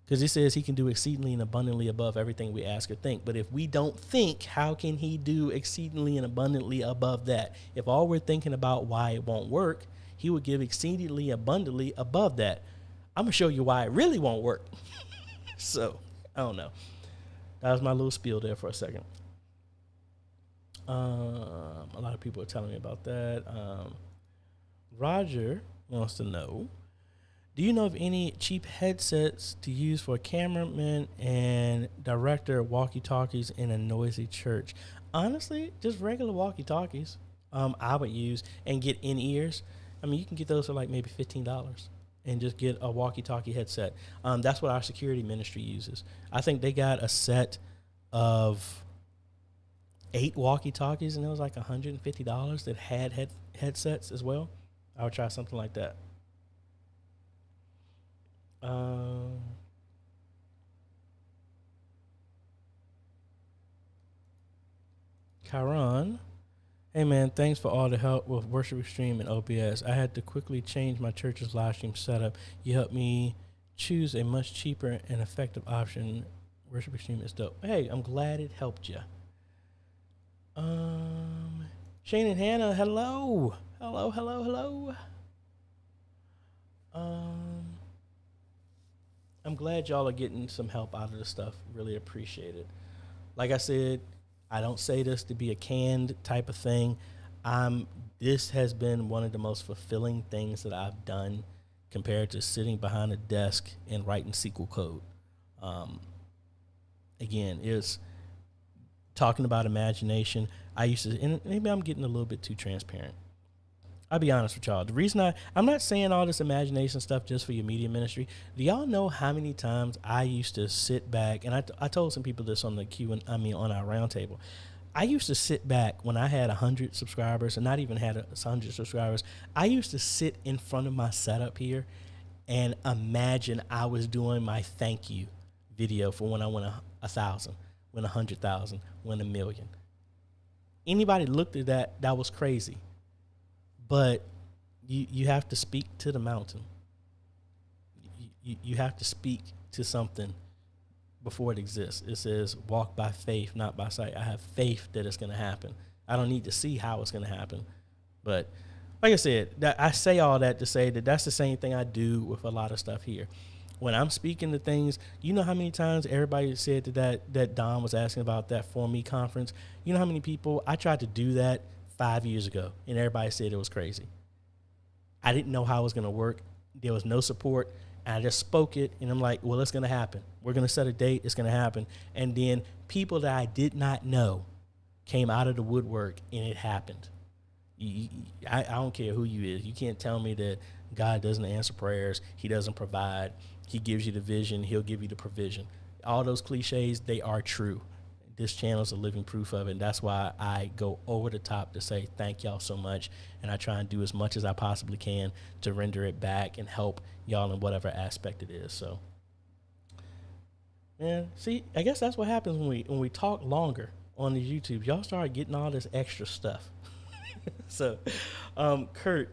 because it says he can do exceedingly and abundantly above everything we ask or think. But if we don't think, how can he do exceedingly and abundantly above that? If all we're thinking about why it won't work, he would give exceedingly abundantly above that. I'm going to show you why it really won't work. So, I don't know. That was my little spiel there for a second. A lot of people are telling me about that. Roger wants to know, do you know of any cheap headsets to use for cameraman and director walkie-talkies in a noisy church? Honestly, just regular walkie-talkies I would use, and get in-ears. I mean, you can get those for like maybe $15 and just get a walkie-talkie headset. That's what our security ministry uses. I think they got a set of 8 walkie-talkies, and it was like $150 that had headsets as well. I would try something like that. Karan, hey man, thanks for all the help with Worship Extreme and OBS. I had to quickly change my church's live stream setup. You helped me choose a much cheaper and effective option. Worship Extreme is dope. Hey, I'm glad it helped you. Shane and Hannah, hello. Hello. I'm glad y'all are getting some help out of this stuff. Really appreciate it. Like I said, I don't say this to be a canned type of thing. This has been one of the most fulfilling things that I've done compared to sitting behind a desk and writing SQL code. Again, it's talking about imagination. I used to, and maybe I'm getting a little bit too transparent. I'll be honest with y'all. The reason I'm not saying all this imagination stuff just for your media ministry. Do y'all know how many times I used to sit back, and I told some people this on the on our roundtable. I used to sit back when I had 100 subscribers, and not even had 100 subscribers. I used to sit in front of my setup here and imagine I was doing my thank you video for when I went 1,000, win 100,000, win 1,000,000. Anybody looked at that, that was crazy. But you have to speak to the mountain. You have to speak to something before it exists. It says, walk by faith, not by sight. I have faith that it's going to happen. I don't need to see how it's going to happen. But like I said, I say all that to say that that's the same thing I do with a lot of stuff here. When I'm speaking to things, you know how many times everybody said that Don was asking about that For Me conference? You know how many people, I tried to do that 5 years ago, and everybody said it was crazy. I didn't know how it was going to work. There was no support. I just spoke it, and I'm like, well, it's going to happen. We're going to set a date. It's going to happen. And then people that I did not know came out of the woodwork, and it happened. I don't care who you is. You can't tell me that God doesn't answer prayers. He doesn't provide. He gives you the vision. He'll give you the provision. All those cliches, they are true. This channel is a living proof of it. And that's why I go over the top to say thank y'all so much. And I try and do as much as I possibly can to render it back and help y'all in whatever aspect it is. So, man, see, I guess that's what happens when we talk longer on these YouTubes. Y'all start getting all this extra stuff. So, Kurt,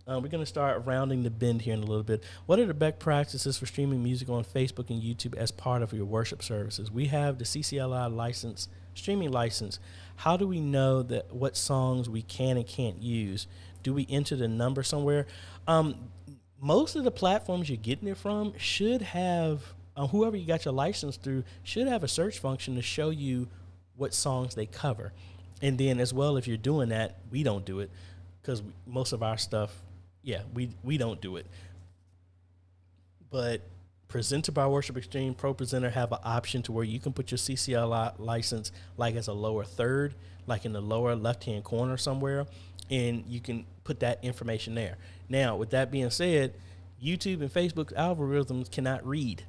we're going to start rounding the bend here in a little bit. What are the best practices for streaming music on Facebook and YouTube as part of your worship services? We have the CCLI license, streaming license. How do we know that what songs we can and can't use? Do we enter the number somewhere? Most of the platforms you're getting it from should have, whoever you got your license through, should have a search function to show you what songs they cover. And then as well, if you're doing that, we don't do it because most of our stuff, we don't do it. But Presented by Worship Extreme, Pro Presenter have an option to where you can put your CCLI license like as a lower third, like in the lower left-hand corner somewhere, and you can put that information there. Now, with that being said, YouTube and Facebook algorithms cannot read,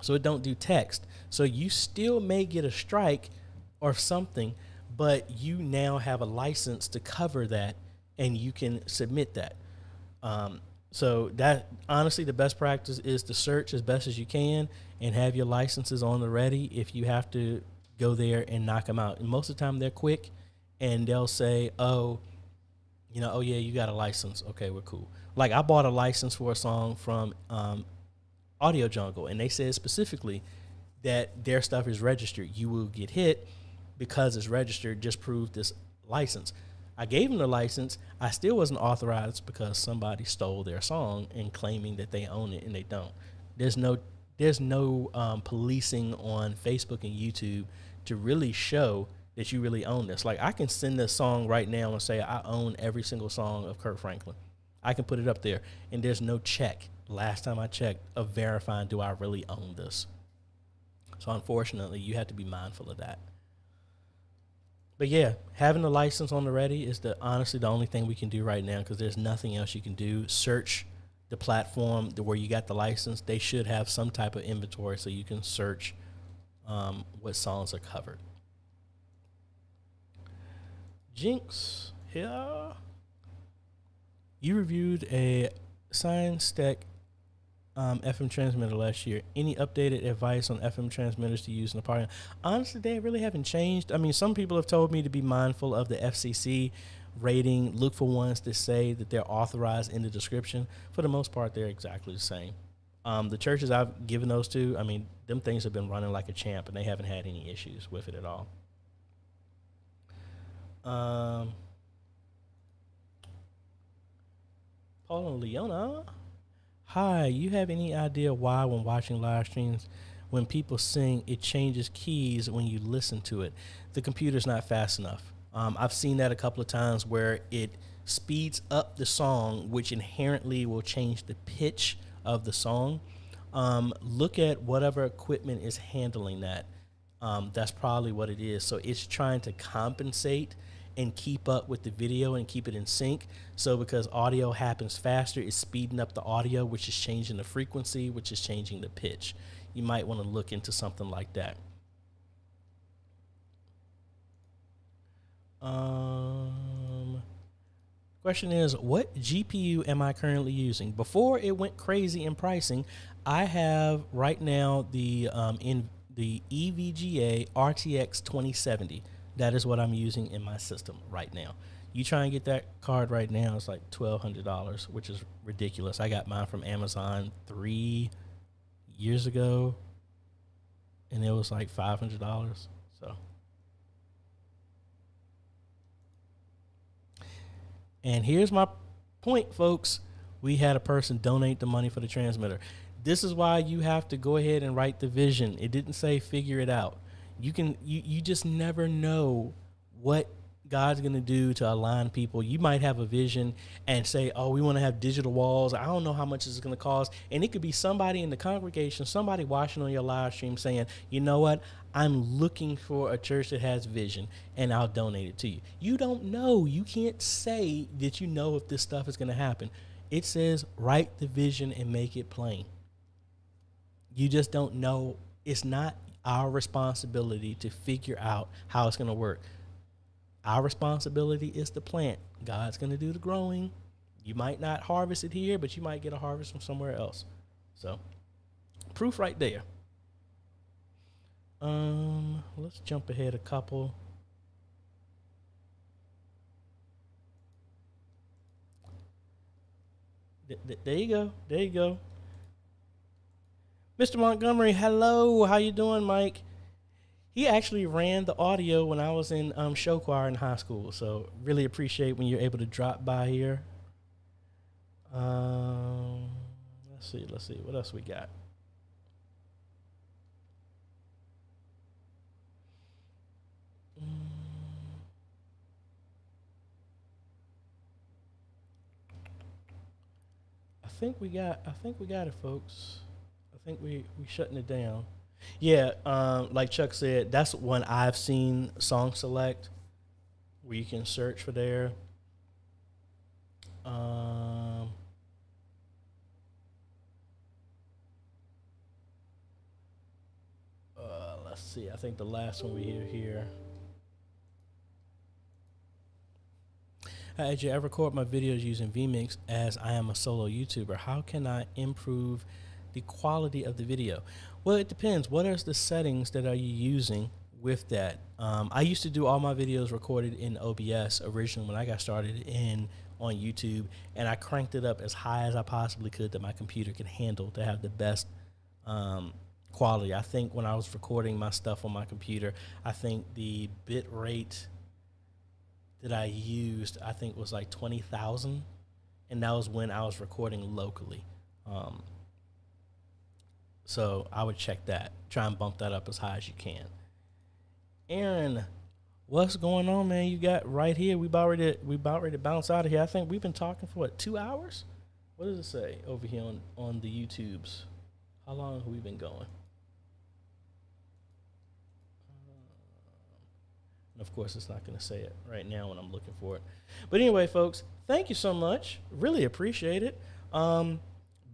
so it don't do text. So you still may get a strike or something, but you now have a license to cover that, and you can submit that. So that, honestly, the best practice is to search as best as you can and have your licenses on the ready if you have to go there and knock them out. And most of the time they're quick, and they'll say, oh, yeah, you got a license. Okay, we're cool. Like I bought a license for a song from Audio Jungle, and they said specifically that their stuff is registered. You will get hit because it's registered. Just prove this license. I gave them the license. I still wasn't authorized because somebody stole their song and claiming that they own it, and they don't. There's no policing on Facebook and YouTube to really show that you really own this. Like I can send this song right now and say I own every single song of Kirk Franklin. I can put it up there, and there's no check. Last time I checked, of verifying do I really own this. So unfortunately, you have to be mindful of that. But yeah, having the license on the ready is honestly the only thing we can do right now because there's nothing else you can do. Search the platform where you got the license. They should have some type of inventory so you can search what songs are covered. Jinx here. You reviewed a SignStack FM transmitter last year. Any updated advice on FM transmitters to use in the party? Honestly, they really haven't changed. I mean, some people have told me to be mindful of the FCC rating. Look for ones that say that they're authorized in the description. For the most part, they're exactly the same. The churches I've given those to, I mean, them things have been running like a champ, and they haven't had any issues with it at all. Paul and Leona. Hi, you have any idea why when watching live streams, when people sing, it changes keys when you listen to it? The computer's not fast enough. I've seen that a couple of times where it speeds up the song, which inherently will change the pitch of the song. Look at whatever equipment is handling that. That's probably what it is. So it's trying to compensate and keep up with the video and keep it in sync. So because audio happens faster, it's speeding up the audio, which is changing the frequency, which is changing the pitch. You might want to look into something like that. Question is, what GPU am I currently using? Before it went crazy in pricing, I have right now the EVGA RTX 2070. That is what I'm using in my system right now. You try and get that card right now, it's like $1,200, which is ridiculous. I got mine from Amazon 3 years ago, and it was like $500. So, and here's my point, folks. We had a person donate the money for the transmitter. This is why you have to go ahead and write the vision. It didn't say figure it out. You just never know what God's going to do to align people. You might have a vision and say, oh, we want to have digital walls. I don't know how much it's going to cost. And it could be somebody in the congregation, somebody watching on your live stream saying, you know what? I'm looking for a church that has vision, and I'll donate it to you. You don't know. You can't say that you know if this stuff is going to happen. It says write the vision and make it plain. You just don't know. It's not our responsibility to figure out how it's going to work. Our responsibility is to plant. God's going to do the growing. You might not harvest it here, but you might get a harvest from somewhere else. So, proof right there. Let's jump ahead a couple. There you go. There you go. Mr. Montgomery, hello. How you doing, Mike? He actually ran the audio when I was in show choir in high school. So really appreciate when you're able to drop by here. Let's see. What else we got? I think we got it, folks. I think we shutting it down. Yeah, like Chuck said, that's one I've seen Song Select, where you can search for there. Let's see. I think the last one we hear here. Hi, AJay, I record my videos using vMix as I am a solo YouTuber. How can I improve the quality of the video? Well, it depends. What are the settings that are you using with that? I used to do all my videos recorded in OBS originally when I got started on YouTube, and I cranked it up as high as I possibly could that my computer could handle to have the best quality. I think when I was recording my stuff on my computer, I think the bit rate that I used, I think was like 20,000, and that was when I was recording locally. So I would check that. Try and bump that up as high as you can. Aaron, what's going on, man? You got right here. We about ready to bounce out of here. I think we've been talking for 2 hours. What does it say over here on the YouTubes? How long have we been going? And of course, it's not going to say it right now when I'm looking for it. But anyway, folks, thank you so much. Really appreciate it.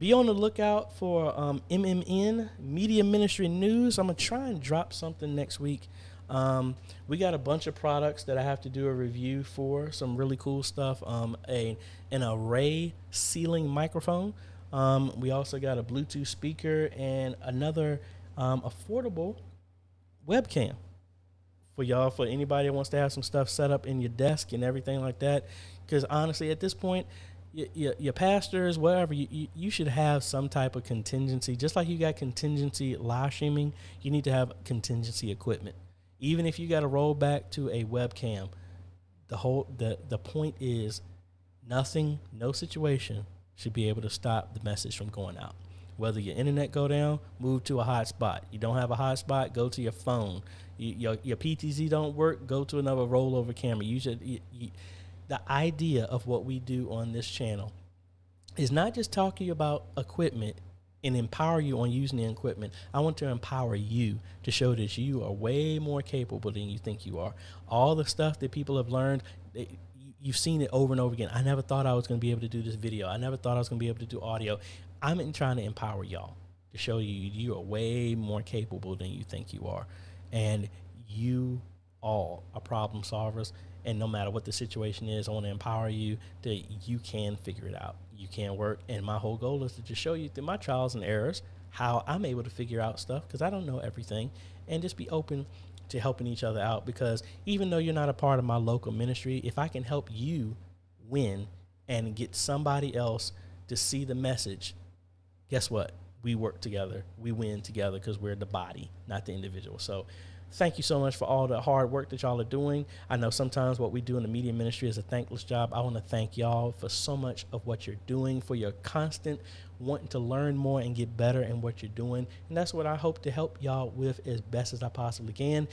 Be on the lookout for MMN, Media Ministry News. I'm going to try and drop something next week. We got a bunch of products that I have to do a review for, some really cool stuff. An array ceiling microphone. We also got a Bluetooth speaker and another affordable webcam for y'all, for anybody that wants to have some stuff set up in your desk and everything like that. Because honestly, at this point, your pastors, whatever, you should have some type of contingency. Just like you got contingency live streaming, you need to have contingency equipment. Even if you got to roll back to a webcam, the point is nothing, no situation should be able to stop the message from going out. Whether your internet go down, move to a hotspot. You don't have a hotspot, go to your phone. Your PTZ don't work, go to another rollover camera. The idea of what we do on this channel is not just talking about equipment and empower you on using the equipment. I want to empower you to show that you are way more capable than you think you are. All the stuff that people have learned, you've seen it over and over again. I never thought I was going to be able to do this video. I never thought I was going to be able to do audio. I'm trying to empower y'all to show you are way more capable than you think you are. And you all are problem solvers. And no matter what the situation is, I want to empower you that you can figure it out. You can work. And my whole goal is to just show you through my trials and errors how I'm able to figure out stuff, because I don't know everything, and just be open to helping each other out. Because even though you're not a part of my local ministry, if I can help you win and get somebody else to see the message, guess what? we work together. We win together because we're the body, not the individual. So thank you so much for all the hard work that y'all are doing. I know sometimes what we do in the media ministry is a thankless job. I want to thank y'all for so much of what you're doing, for your constant wanting to learn more and get better in what you're doing. And that's what I hope to help y'all with as best as I possibly can.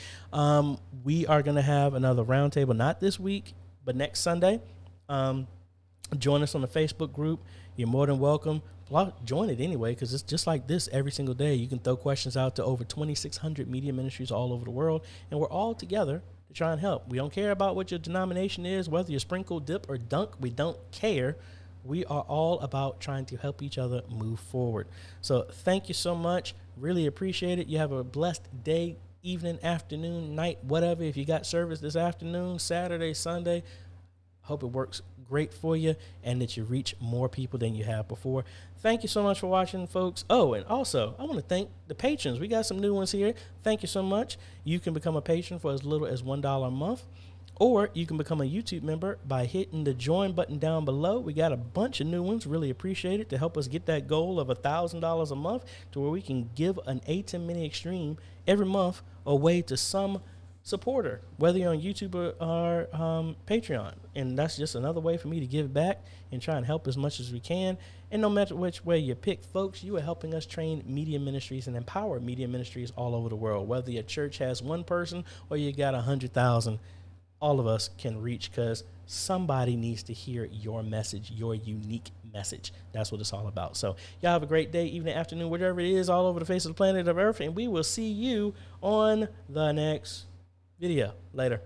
We are going to have another roundtable, not this week, but next Sunday. Join us on the Facebook group. You're more than welcome. Well, join it anyway, because it's just like this every single day. You can throw questions out to over 2,600 media ministries all over the world, and we're all together to try and help. We don't care about what your denomination is, whether you sprinkle, dip, or dunk. We don't care. We are all about trying to help each other move forward. So thank you so much. Really appreciate it. You have a blessed day, evening, afternoon, night, whatever. If you got service this afternoon, Saturday, Sunday, hope it works great for you and that you reach more people than you have before. Thank you so much for watching, folks. Oh, and also, I want to thank the patrons. We got some new ones here. Thank you so much. You can become a patron for as little as $1 a month, or you can become a YouTube member by hitting the join button down below. We got a bunch of new ones. Really appreciate it to help us get that goal of $1,000 a month to where we can give an A10 mini extreme every month away to some supporter, whether you're on YouTube or Patreon. And that's just another way for me to give back and try and help as much as we can. And no matter which way you pick, folks, you are helping us train media ministries and empower media ministries all over the world. Whether your church has one person or you got 100,000, all of us can reach, because somebody needs to hear your message, your unique message. That's what it's all about. So y'all have a great day, evening, afternoon, whatever it is, all over the face of the planet of Earth. And we will see you on the next video. Later.